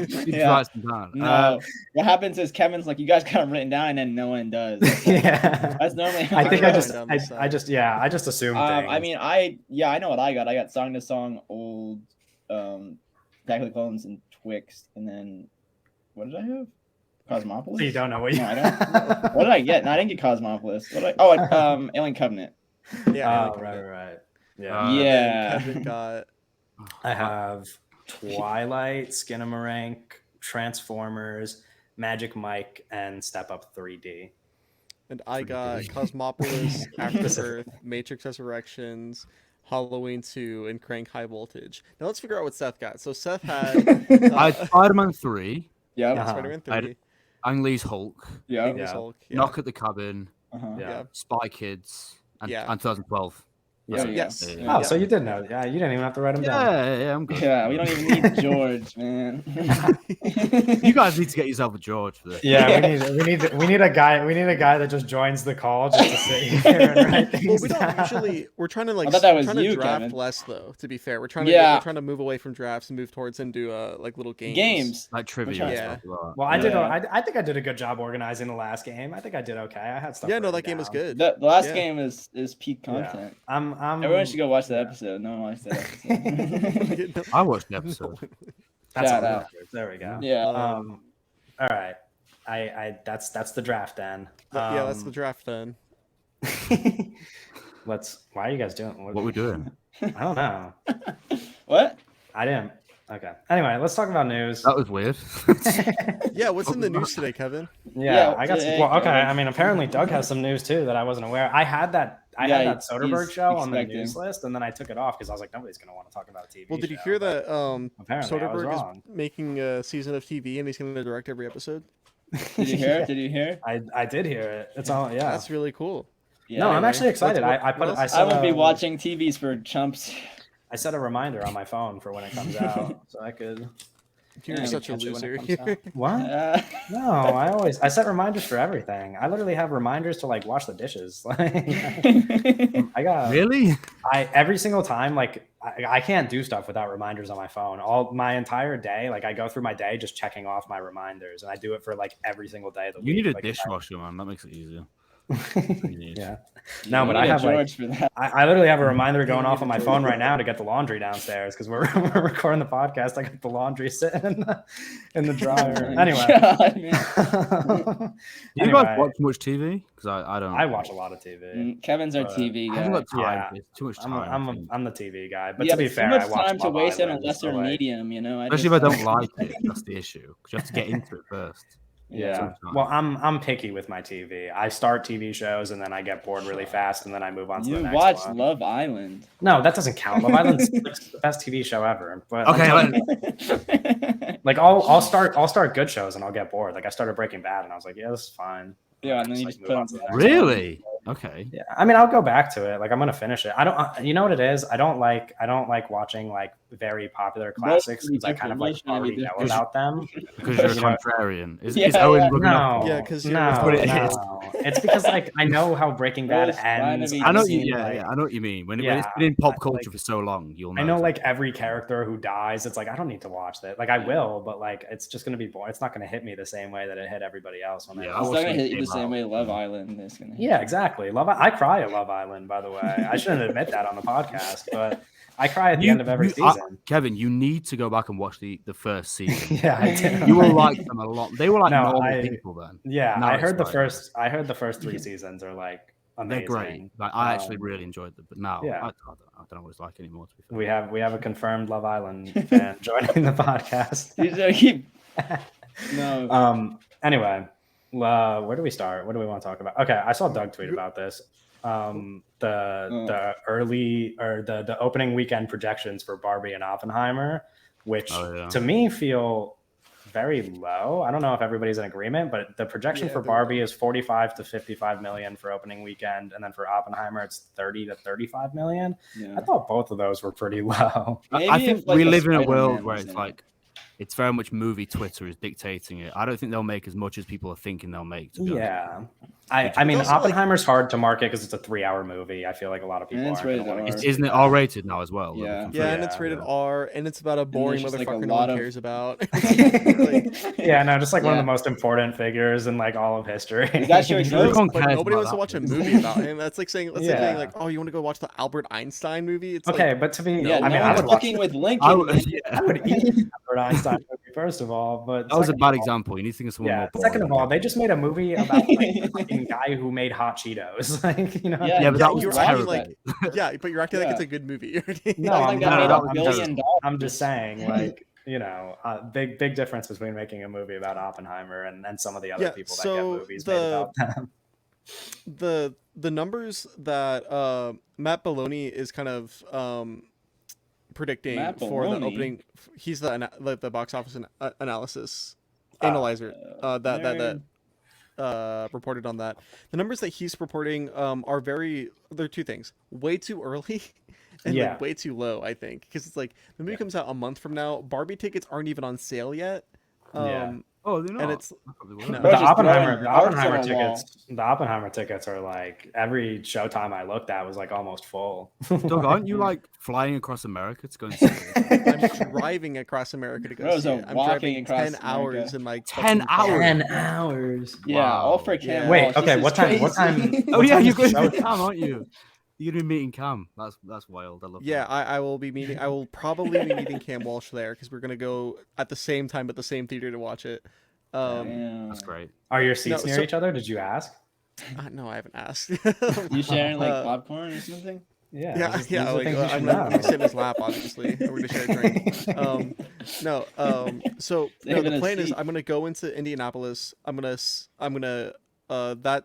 picked? He just Yeah. writes them down. No. What happens is Kevin's like, you guys got them written down, and then no one does. Yeah. That's normally how I think it I goes. just Down this I just assumed things. I mean, I know what I got. I got Song to Song, Old, Attack of the Clones, and Twixt, and then what did I have? Cosmopolis. So you don't know what you. No, I don't. What did I get? No, I didn't get Cosmopolis. What did I? Oh, Alien Covenant. Yeah. Oh, right. Yeah. Uh, Yeah. Kevin got. I have Twilight, Skinamarink, Transformers, Magic Mike, and Step Up 3D. and I got ridiculous. Cosmopolis, After Earth, Matrix Resurrections, Halloween 2, and Crank High Voltage. Now let's figure out what Seth got. So Seth had I had Spider-Man 3, Yep. Uh-huh. Spider-Man I had 3, Ang Lee's Hulk, Yep. English Yeah. Hulk, yeah. Knock at the Cabin, Uh-huh. Yeah. Yeah. Spy Kids, and, Yeah. and 2012. Yeah. There you go. Yes. Yeah. Oh, so you did know. Yeah, you didn't even have to write them down. Yeah, I'm good. Yeah, we don't even need George, man. You guys need to get yourself a George for this. Yeah, Yeah. we need a guy that just joins the call just to sit here and write things Well, we don't down. usually. We're trying to like. I thought that we're was trying to you, draft Kevin. less though. To be fair, we're trying to. Yeah. We're trying to move away from drafts and move towards into like little games. Games. Like trivia trying- and Yeah. stuff like that. Well, I did. Yeah. I think I did a good job organizing the last game. I think I did okay. I had stuff. Yeah, no, written that game was down. good. The last Yeah. game is peak Yeah. content. I'm. Everyone should go watch the yeah. episode. No one watched that episode. I watched the episode. That's Shout all out. right. There we go. Yeah. All right. That's the draft then. Yeah, that's the draft then. Why are you guys doing? What we doing? I don't know. What? I didn't. Okay. Anyway, let's talk about news. That was weird. Yeah, what's in the news today, Kevin? Yeah, Yeah, I got. yeah, Well, okay. yeah. I mean, apparently Doug has some news too that I wasn't aware. I had that Yeah, Soderbergh he's show on the expecting. news list, and then I took it off because I was like, nobody's gonna want to talk about a TV. Well, did you show, hear but that Apparently, I was Soderbergh is wrong. making a season of TV and he's going to direct every episode? Did you hear? Did you hear? I did hear it. It's all yeah. That's really cool. Yeah. No, I'm anyway, actually excited. what I put. else? I I set won't be a- watching TVs for chumps. I set a reminder on my phone for when it comes out, so I could. You're Yeah, such a catch it when it loser. comes out. What? Uh, No, I set reminders for everything. I literally have reminders to like wash the dishes. Like I got Really? every single time, like I can't do stuff without reminders on my phone. All my entire day, like I go through my day just checking off my reminders, and I do it for like every single day of the You week. need a like, dishwasher, man. That makes it easier. yeah. you No, but need I a have like George for that. I literally have a reminder going off on my phone right now to get the laundry downstairs because we're recording the podcast. I got the laundry sitting in the dryer. Anyway. God, man. Do you guys watch much TV? Because I don't. I watch a lot of TV. Kevin's our But TV I guy. haven't got time. Yeah. It's too much I'm time. I'm the TV guy, but Yeah, to be too fair, much I watch time to Love waste on a Island, so, lesser like, medium, you know. Especially if I don't like it. That's the issue. Because you have to get into it first. Yeah. Sometimes. Well, I'm picky with my TV. I start TV shows and then I get bored really fast and then I move on to the You next watch one. Love Island. No, that doesn't count. Love Island's like, the best TV show ever. But Okay, like I'll start good shows and I'll get bored. Like I started Breaking Bad and I was like, yeah, this is fine. Yeah, and then you like, just move put on on to the the next Really? Okay. Yeah, I mean, I'll go back to it. Like, I'm gonna finish it. I don't. You know what it is? I don't like watching like very popular classics because I kind of like Most should be already know different. about them. Because you're a You know- contrarian. Is Yeah, Owen yeah. rubbing off? No, Yeah, 'cause you're- no, that's what it no. is. It's because like I know how Breaking Bad Those trying to ends. be I know I've you. seen, Yeah, like- yeah. I know what you mean. When it's Yeah, been in pop I- culture like- for so long, you'll know. I know like every character who dies. It's like I don't need to watch that. Like I will, but like it's just gonna be boring. It's not gonna hit me the same way that it hit everybody else when Yeah, they. I It's watched not gonna it hit you the came same out. way Love Island is gonna hit. Yeah, exactly. I cry at Love Island, by the way. I shouldn't admit that on the podcast, but I cry at the end of every season. Kevin, you need to go back and watch the first season. Yeah, I do. You will like them a lot. They were like No, normal people then. Yeah, Now I it's heard the like- first. I heard the first 3 seasons are like amazing. They're great. Like, I actually Um, really enjoyed them, but now yeah. I don't know what it's like anymore. To be fair. We have a confirmed Love Island fan joining the podcast. You just keep. No. Anyway, where do we start? What do we want to talk about? Okay, I saw Doug tweet about this. The early or the opening weekend projections for Barbie and Oppenheimer, which to me feel very low. I don't know if everybody's in agreement, but the projection for Barbie is 45 to 55 million for opening weekend, and then for Oppenheimer it's 30 to 35 million. Yeah. I thought both of those were pretty low. I Maybe think if, like, we a live in a Spider-Man world where was it's in like it's very much movie Twitter is dictating it. I don't think they'll make as much as people are thinking they'll make. To be honest. Yeah. I mean, also, like- Oppenheimer's hard to market because it's a 3-hour movie. I feel like a lot of people And it's aren't gonna rated wanna R. go It's, see isn't it that. R rated now as well? Yeah, Yeah, and it's rated R, and it's about a boring there's just, like, a motherfucker no lot one of- cares about. Yeah, no, just like one of Yeah. the most important figures in like all of history. Is that your You know? choice? Everyone But cares nobody about wants to that watch a one. movie about him. That's like saying, that's like Yeah. saying, like, oh, you want to go watch the Albert Einstein movie? It's Okay, like, but to be, Yeah, I mean, no I one's would watch. fucking with Lincoln. I would, man. yeah. I would eat the Albert Einstein movie first of all, but That was a second bad of all- example. You need to think of someone Yeah. more. Second of boring. all, they just made a movie about like, the fucking guy who made hot Cheetos. Like, you know. Yeah, Yeah, but Yeah, that was you're terrible. acting yeah, but you're acting like Yeah. it's a good movie. No, That I'm one got not. made that $1 was billion. I'm just saying, like, you know, big difference between making a movie about Oppenheimer and some of the other Yeah, people that so get movies made the- about them. the numbers that Matt Belloni is kind of predicting Matt for the Belloni? opening. He's the box office analysis analyzer that reported on that. The numbers that he's reporting are they're two things: way too early and Yeah. like way too low. I think because it's like the movie comes out a month from now. Barbie tickets aren't even on sale yet. Yeah. Oh, they're not. And it's no. Bro, The just Oppenheimer, throwing arcs on a the Oppenheimer tickets are like every showtime I looked at was like almost full. Doug, aren't you like flying across America to go and see it? I'm driving across America to go Bro, see so it. I'm walking driving across 10 hours America. in my 10 fucking car. hours? 10 hours. Yeah, all for Yeah. Cam. Wait, Walsh. okay, This is what time? crazy. Oh What yeah, time you're is the going show? to Cam, aren't you? You're gonna be meeting Cam. That's wild. I love Yeah, that. I will be meeting. I will probably be meeting Cam Walsh there because we're gonna go at the same time at the same theater to watch it. Damn. That's great. Are your seats No, near so- each other? Did you ask? No, I haven't asked. You sharing like Uh, popcorn or something? Yeah. Yeah, these yeah. are Like, things you I'm should gonna know. sit in his lap, obviously. And we're gonna share a drink. So no, Saving the a plan is seat. I'm gonna go into Indianapolis. I'm gonna that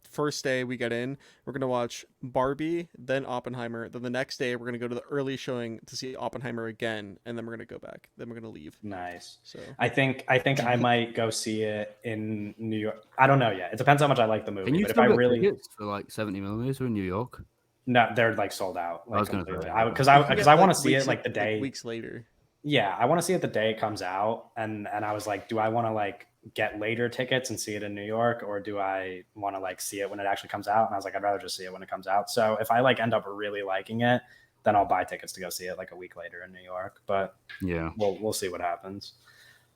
first day we get in, we're gonna watch Barbie, then Oppenheimer. Then the next day we're gonna go to the early showing to see Oppenheimer again, and then we're gonna go back. Then we're gonna leave. Nice. So I think I might go see it in New York. I don't know yet. It depends how much I like the movie. Can you But if still I get really tickets for like 70 millimeters in New York? no, they're like sold out. Like, I was gonna completely. say, Because You can because get, I want to like, see it weeks- like the day. weeks later. Yeah, I want to see it the day it comes out, and I was like, do I want to like get later tickets and see it in New York, or do I want to like see it when it actually comes out? And I was like, I'd rather just see it when it comes out. So if I like end up really liking it, then I'll buy tickets to go see it like a week later in New York. But Yeah. we'll see what happens.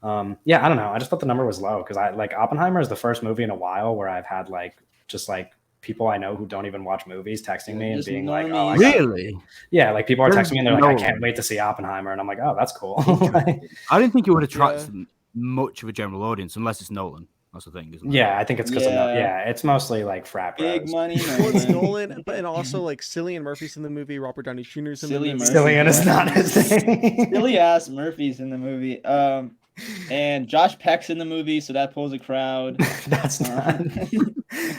Yeah, I don't know. I just thought the number was low because I like Oppenheimer is the first movie in a while where I've had like just like people I know who don't even watch movies texting me and Just being like, "Oh, normies. really?" Yeah, like people are There's texting me and they're like, no- "I can't wait to see Oppenheimer," and I'm like, "Oh, that's cool." I didn't think it would attract Yeah. much of a general audience unless it's Nolan. That's the thing, isn't it? Yeah, I think it's because Yeah. it's mostly like frat bros. Big money. Well, it's Nolan. Nolan, but and also like Cillian Murphy's in the movie. Robert Downey Jr.'s in Cillian the movie. Murphy. Cillian is not his name. Silly ass Murphy's in the movie. And Josh Peck's in the movie, so that pulls a crowd. That's not.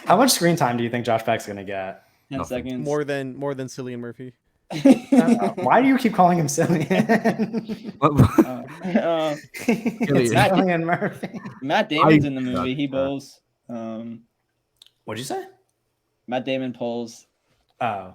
How much screen time do you think Josh Peck's gonna get? 10 Nothing. seconds. More than Cillian Murphy. Why do you keep calling him Cillian? It's Matt- Cillian Murphy. Matt Damon's in the movie. He that. bowls. What'd you say? Matt Damon pulls. Oh,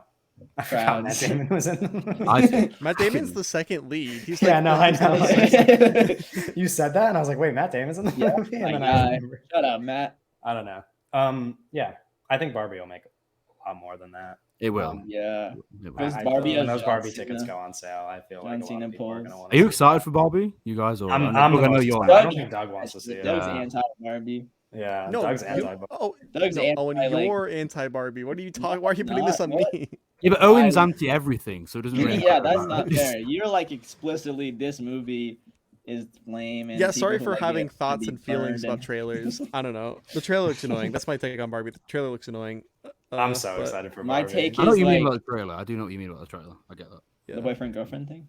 I forgot Matt Crowds. Damon was in the movie. I think Matt Damon's the second lead. He's Yeah, like, no, I he's know. the- You said that, and I was like, "Wait, Matt Damon's in the Yeah, movie?" my And then guy. I remembered. Shut up, Matt. I don't know. Yeah, I think Barbie will make a lot more than that. it will. Yeah. It will. Because I- Barbie when has those Barbie John Cena. tickets go on sale, I feel John like a lot Cena of people are pulls. gonna want. Are you excited for Barbie? You guys? Or I'm the I know most you're excited. I not. don't think Doug wants to see it. Doug's Yeah. anti-Barbie. Yeah, No, Doug's you- anti. oh, Doug's no, Owen, anti, like- you're anti-Barbie. What are you talking? Why are you putting this on Not- me? Yeah, but Owen's anti everything, so it doesn't really Yeah, matter that's about not it. fair. You're like explicitly this movie is lame. And Yeah, sorry people who for like having it should thoughts be and feelings burned about and- trailers. I don't know. The trailer looks annoying. That's my take on Barbie. The trailer looks annoying. I'm so but- excited for My Barbie. take I know what is you mean like- about the trailer. I do know what you mean about the trailer. I get that. Yeah. The boyfriend girlfriend thing.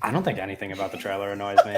I don't think anything about the trailer annoys me.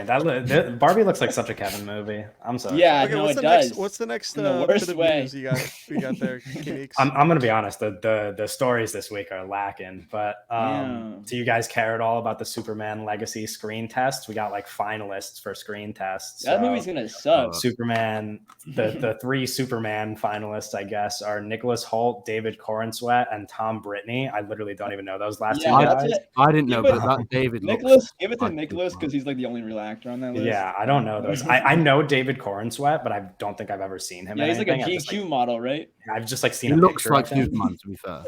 Barbie looks like such a Kevin movie. I'm so. Yeah, Okay, no, what's it the does. next? What's the next In the bit worst of way. news you got there, Kinix? I'm gonna be honest. The stories this week are lacking. But Yeah. do you guys care at all about the Superman Legacy screen test? We got like finalists for screen tests. That so movie's gonna suck. Superman. The three Superman finalists, I guess, are Nicholas Hoult, David Corenswet, and Tom Brittany. I literally don't even know those last Yeah, two that's guys. it. I didn't know, Give but that David looks Nicholas, give it to like Nicholas Superman. because he's like the only real actor on that list. Yeah, I don't know those. I know David Corenswet, but I don't think I've ever seen him. Yeah, in he's like a anything. GQ model, right? I've just like seen He a looks picture like of him. Superman, to be fair.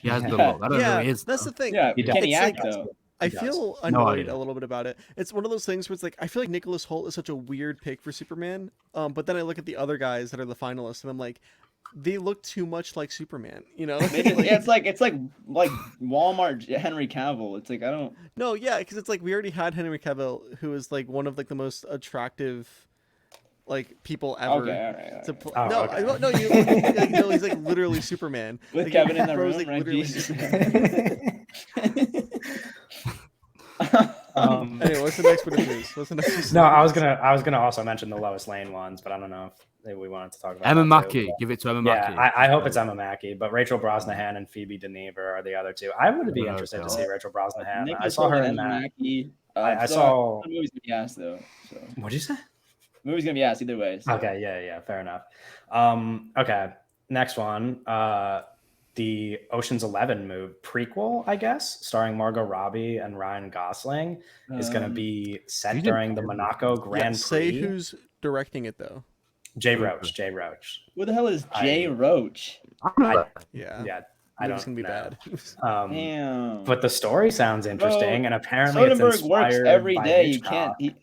He has the Yeah. look. I don't know Yeah, who he is. that's though. the thing. Yeah, He can he does. act It's though? I does. feel No annoyed idea. a little bit about it. It's one of those things where it's like I feel like Nicholas Hoult is such a weird pick for Superman. But then I look at the other guys that are the finalists, and I'm like, they look too much like Superman. You know? Yeah, it's like Walmart Henry Cavill. It's like I don't. No, yeah, because it's like we already had Henry Cavill, who is like one of like the most attractive like people ever. Okay, all right. To Oh, no, okay. no, you like, no, he's like literally Superman. With Like, Kevin in the Bro's, room, like, right? literally Jesus. Superman. Anyway, What's the next bit of news? What's the next? Piece of No, news? I was gonna also mention the Lois Lane ones, but I don't know if we wanted to talk about Emma that too, Mackey. but- Give it to Emma Yeah, Mackey. I hope it's Emma Mackey, but Rachel Brosnahan and Phoebe Denever are the other two. I would be Yeah, interested to okay. see Rachel Brosnahan. Nick I saw her in Nicole and that. Mackie. I saw. The movie's gonna be asked though. So What'd you say? the movie's gonna be asked either way. So. Okay, yeah, fair enough. Okay, next one. The Ocean's 11 movie prequel, I guess, starring Margot Robbie and Ryan Gosling, is going to be set you didn't during the Monaco Grand Say Prix. who's directing it though. Jay Roach. Jay Roach. Who the hell is Jay Roach? Yeah, Yeah, I don't it's gonna be know. bad. Damn. But the story sounds interesting, and apparently Soderbergh it's works inspired every by day. You Hitchcock. can't.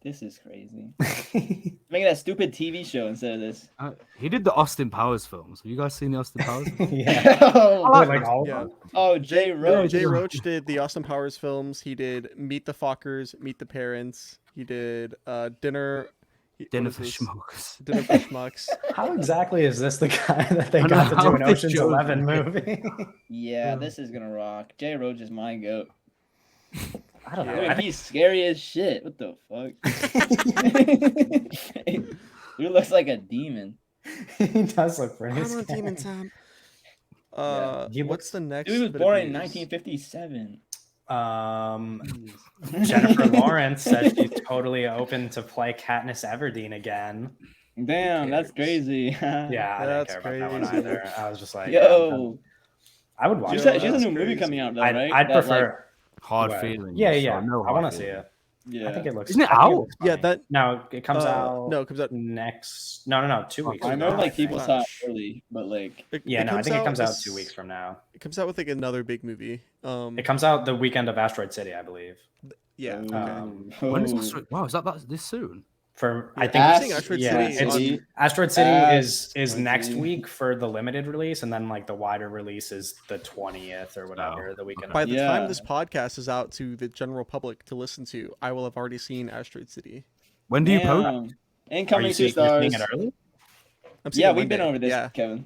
This is crazy. Making that stupid TV show instead of this. He did the Austin Powers films. Have you guys seen the Austin Powers films? Yeah. oh, Wait, like all of Yeah. them? oh, Jay Roach. Jay Roach did the Austin Powers films. He did Meet the Fockers, Meet the Parents. He did Dinner. Dinner what for is this? Schmucks. Dinner for Schmucks. How exactly is this the guy that they I know, got to do how an they Ocean's chose 11 him. movie? Yeah, this is gonna rock. Jay Roach is my goat. I don't know. Dude, I think he's scary as shit. What the fuck? Dude looks like a demon. he does look pretty I'm on scary. Demon Time. He What's looks- the next? Dude was bit of born in news? 1957. Jennifer Lawrence said she's totally open to play Katniss Everdeen again. Damn, that's crazy. Yeah, I didn't That's care about that one crazy. either. I was just like, Yo, I would watch she it. has a that's new movie crazy. coming out though, I'd, right? I'd That, prefer. Hard Right. feelings. Yeah, So yeah. no I hard want to see feelings. it. yeah. I think it looks. Isn't it I think out? looks Yeah, funny. that No, it comes out. no, it comes out. next. No, 2 weeks. I from know now, like think. people saw it early, but like Yeah, no, I think it comes out as- 2 weeks from now. It comes out with like another big movie. It comes out the weekend of Asteroid City, I believe. Yeah. Okay. When is oh. that? Wow, is that this soon? For Yeah, I think I'm it's, seeing Asteroid yeah, City it's on- Asteroid City is Asteroid next City. week for the limited release, and then like the wider release is the 20th or whatever, Oh. the weekend. By Of, the Yeah. time this podcast is out to the general public to listen to, I will have already seen Asteroid City. When do you post? Damn. are Incoming you 2 seeing, you're seeing stars. it early? I'm seeing Yeah, it we've been Monday. over this, Yeah, Kevin.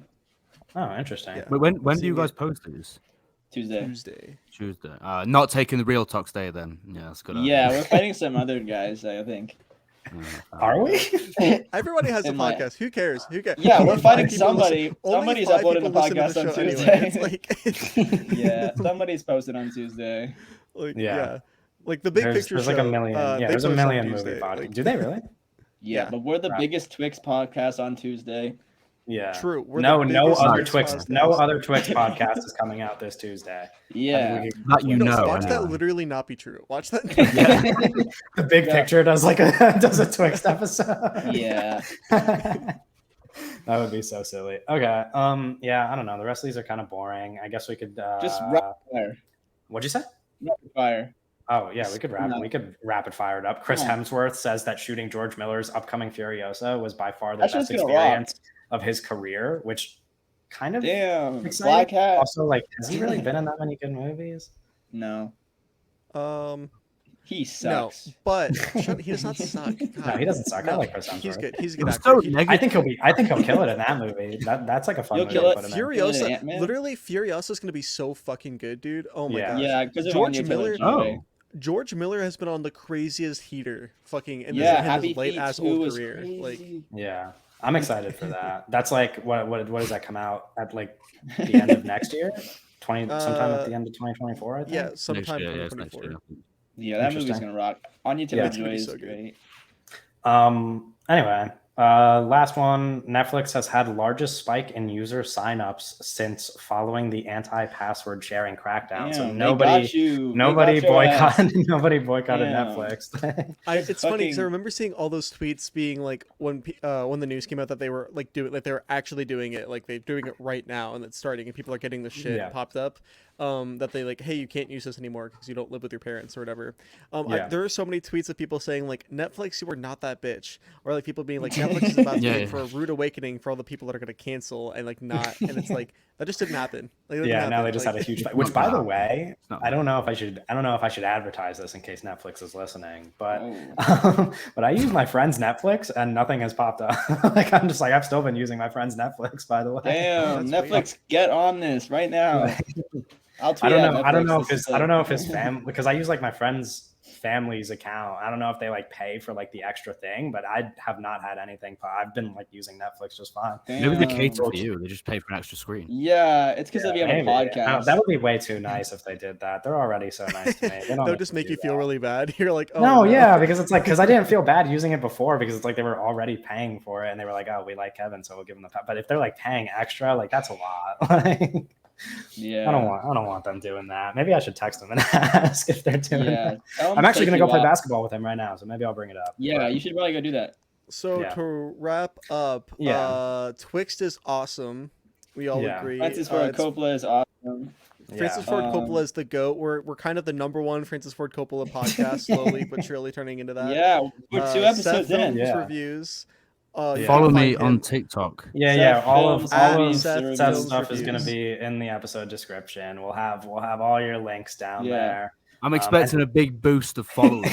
Oh, interesting. Yeah. Wait, when do seeing you guys it. post these? Tuesday. Tuesday. Tuesday. Not taking the real talks day then. Yeah, that's good. Yeah, we're fighting some other guys, I think. Are we? Everybody has a In my- podcast. Who cares? Who cares? Yeah, we're Only fighting 5 people somebody. listen- only Somebody's 5 uploading the people listen to podcast on show Tuesday. Anyway. It's like, Yeah, somebody's posted on Tuesday. like Yeah. yeah. Like the big picture there's show. like a million. they Yeah, there's a post on million movie Tuesday, podcasts. like- Do they really? Yeah, Yeah. but we're the Right. biggest Twix podcast on Tuesday. Yeah. True. We're No, the no biggest other Twix Twix, podcast. no other Twix podcast is coming out this Tuesday. Yeah. I think That you No, know. watch that anyway. literally not be true. Watch that. The big Yeah. picture does like a does a Twixt episode. Yeah. That would be so silly. Okay. Yeah, I don't know. The rest of these are kind of boring. I guess we could Just rapid fire. what'd you say? Rapid fire. Oh yeah, we could No. rapid fire it up. Chris Come on. Hemsworth says that shooting George Miller's upcoming Furiosa was by far the That best shit's gonna rock. experience of his career, which kind of Damn. exciting. Black Hat. Also, like, has he really been in that many good movies? No. He No, sucks. but he does not suck. No, he doesn't suck. I No, like Chris Hemsworth. He's good. He's a good You're actor. so He- negative. I think he'll kill it in that movie. That's like a fun He'll movie kill to it. put him in. Furiosa, Ant-Man? literally, Furiosa is going to be so fucking good, dude. Oh my Yeah. gosh. Yeah, because George Miller- Oh. George Miller has been on the craziest heater, fucking in Yeah, his Happy late Feet ass 2 old was career. Like, crazy. Yeah, I'm excited for that. That's like what does that come out at like the end of next year? Sometime at the end of 2024, I think. yeah, sometime Next year, yeah, it's next 2024. year. Yeah, that movie's Interesting. gonna rock. Anya Yeah. Taylor-Joy It's is gonna be so good. great. Anyway, last one. Netflix has had largest spike in user signups since following the anti-password sharing crackdown. So Damn, they nobody got you. They nobody got your ass. nobody boycotted Damn. Netflix. It's funny because I fucking- remember seeing all those tweets being like when the news came out that they were like they were actually doing it, like they're doing it right now and it's starting and people are getting the shit Yeah. popped up. That they like, hey, you can't use this anymore because you don't live with your parents or whatever. Yeah. There are so many tweets of people saying like, Netflix, you are not that bitch, or like people being like, Netflix is about to Yeah, be yeah. for a rude awakening for all the people that are going to cancel and like not, and it's like that just didn't happen. Like, that didn't Yeah, now happen. they just Like, had a huge fight. Which, by the not- way, it's not I don't know if I should advertise this in case Netflix is listening, but Oh. but I use my friend's Netflix and nothing has popped up. Like I'm just like I've still been using my friend's Netflix. By the way, Damn, That's Netflix, get on this right now. I'll tweet I at don't know. I don't Netflix, know this if his is I don't the- know if his fam because I use like my friend's family's account. I don't know if they like pay for like the extra thing, but I have not had anything. I've been like using Netflix just fine. Maybe they Damn. cater for you. They just pay for an extra screen. Yeah, it's because we have Maybe. a I don't- podcast. that would be way too nice if they did that. They're already so nice to me. They don't They'll need just to make do you feel that. really bad. You're like, oh No, yeah, because it's like because I didn't feel bad using it before because it's like they were already paying for it and they were like, oh, we like Kevin, so we'll give him the. But if they're like paying extra, like that's a lot. Like, Yeah. I don't want them doing that. Maybe I should text them and ask if they're doing Yeah. that. Tell 'em I'm actually take gonna go you play up. basketball with him right now, so maybe I'll bring it up. Yeah, But- you should probably go do that. So Yeah. to wrap up, Yeah. Twixt is awesome. We all Yeah. agree. Francis Ford It's- Coppola is awesome. Francis yeah. Ford Um, Coppola is the GOAT. We're kind of the #1 Francis Ford Coppola podcast, slowly but surely turning into that. Yeah, we're 2 Seth episodes in. Films Yeah. Reviews. Yeah. You Follow can me find on him. TikTok. Yeah, Seth all of Films all of Reviews, Seth the Seth's Films stuff is gonna Reviews. be in the episode description. We'll have all your links down Yeah. there. I'm expecting a big boost of followers.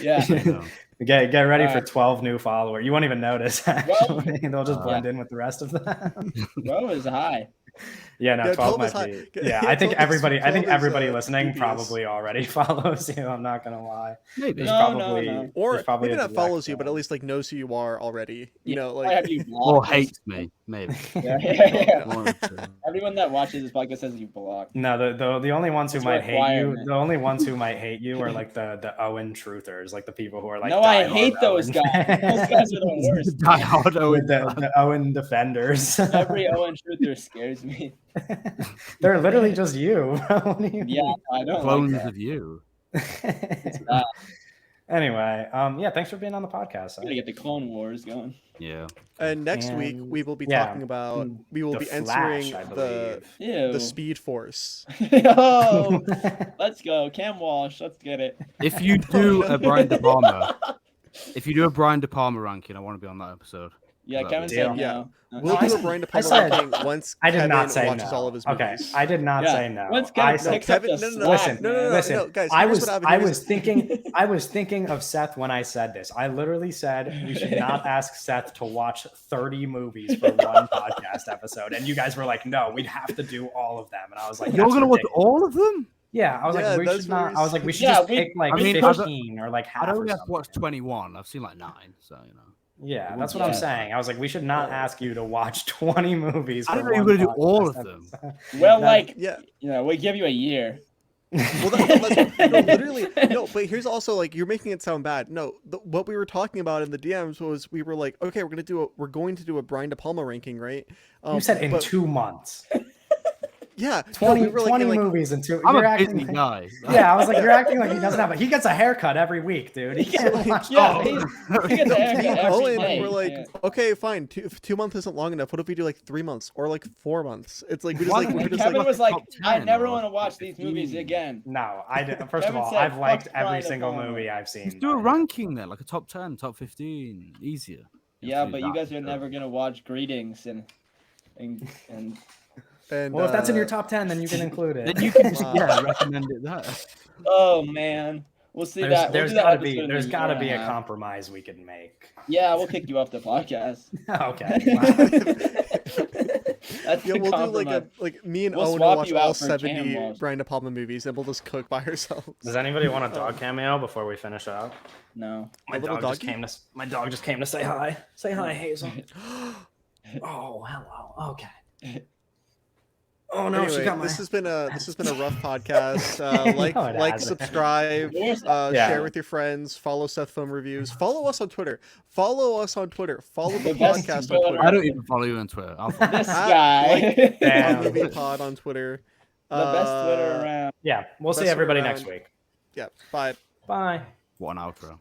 Yeah. Get ready for Alright. 12 new followers. You won't even notice. Actually, they'll just yeah. blend in with the rest of them. Bro is high. Yeah, no, Yeah, 12 12 is might high. be. Yeah, Yeah, I think 12 is- everybody 12 is, listening dubious. probably already follows you. I'm not gonna lie. Maybe. There's No, probably no. Or there's probably maybe a not direct follows you, but at one. least like knows who you are already. You know, I have like you Or blocked. hates me. Maybe. Yeah. One or two. Everyone that watches this podcast says you blocked. No, the only ones who It's a might hate you, requirement. the only ones who might hate you are like the Owen truthers, like the people who are like. No, I diehard hate those Owen guys. Those fans. guys are the worst. Die hard Owen. the Owen defenders. Every Owen truther scares me. They're literally just you. What do you Yeah, I don't Clones like that. of you. mean? Anyway, yeah, thanks for being on the podcast. I'm gonna get the Clone Wars going. Yeah. and next week And- we will be yeah, talking about we will The be Flash, entering I the believe. Ew. Speed Force. Oh, let's go. Cam Walsh, let's get it. If you do a Brian De Palma, ranking, I want to be on that episode. Yeah, That Kevin would- said Yeah. no. We'll No, do I a said- Brian De I Palma said- ranking once I did Kevin not say watches no. all of his Okay, movies. I did not Yeah. say no. Once I Kevin said picks up Kevin- the no, no, no, slack, listen, no, no, man. no, listen. no, guys, I here's was what happened. I Here's- was thinking of Seth when I said this. I literally said we should not ask Seth to watch 30 movies for one podcast episode, and you guys were like, "No, we'd have to do all of them." And I was like, You're "That's gonna watch ridiculous." all of them? Yeah, I was Yeah, like, we that's should what not. we I was like, we should Yeah, just we- pick like I mean, 15 or like half. I'd or only have something. watched 21. I've seen like 9, so you know. Yeah, that's what I'm Yeah. saying. I was like, we should not ask you to watch 20 movies. I for didn't know you one were gonna do all podcast of them. episode. Well, That- like, Yeah. you know, we give you a year. Well, no, literally, no. But here's also like you're making it sound bad. No, what we were talking about in the DMs was we were like, okay, we're going to do a Brian De Palma ranking, right? You said in but- 2 months. Yeah, 20, no, we were like, 20 like, movies in 2. I'm You're a acting busy like, guy. yeah, I was like, you're acting like he doesn't have. He gets a haircut every week, dude. He can't watch Yeah, all of he's- them. he gets a haircut me and every Owen day. were like, Yeah. okay, fine. 2 months isn't long enough. What if we do like 3 months or like 4 months? It's like we just Why like don't we're we just Kevin like was like, top I 10 never or want to watch top these movies 15. again. No, I did. First of Kevin all, said, I've liked "Fuck every Brian De single Palma." movie I've seen. Just do a ranking then, like a top 10, top 15. Easier. Yeah, do but you that, guys are so. never gonna watch Greetings and and Well, if that's in your top 10, then you can include it. Then you can just Wow. recommend it there. oh man, we'll see that. There's we'll do that gotta episode be in there's year gotta and be a half. compromise we can make. Yeah, we'll kick you off the podcast. Okay. That's Yeah, the we'll do compromise. like me and We'll Owen will swap watch you out all for Cam 70 Walsh. Brian De Palma movies, and we'll just cook by ourselves. Does anybody want a dog cameo before we finish up? No. My A little dog just doggy? came to say hi. Say hi, Hazel. Oh, hello. Okay. Oh no, she Anyway, got my. this has been a rough podcast. Like, No, it like, hasn't. subscribe, Yeah. share with your friends. Follow Seth Film Reviews. Follow us on Twitter. Follow the The best podcast on Twitter. Twitter. I don't even follow you on Twitter. I'll follow This Ah, guy. Damn. On Movie Pod on Twitter. The best Twitter around. Yeah, we'll see Best everybody around. next week. Yeah. Bye. Bye. What an outro.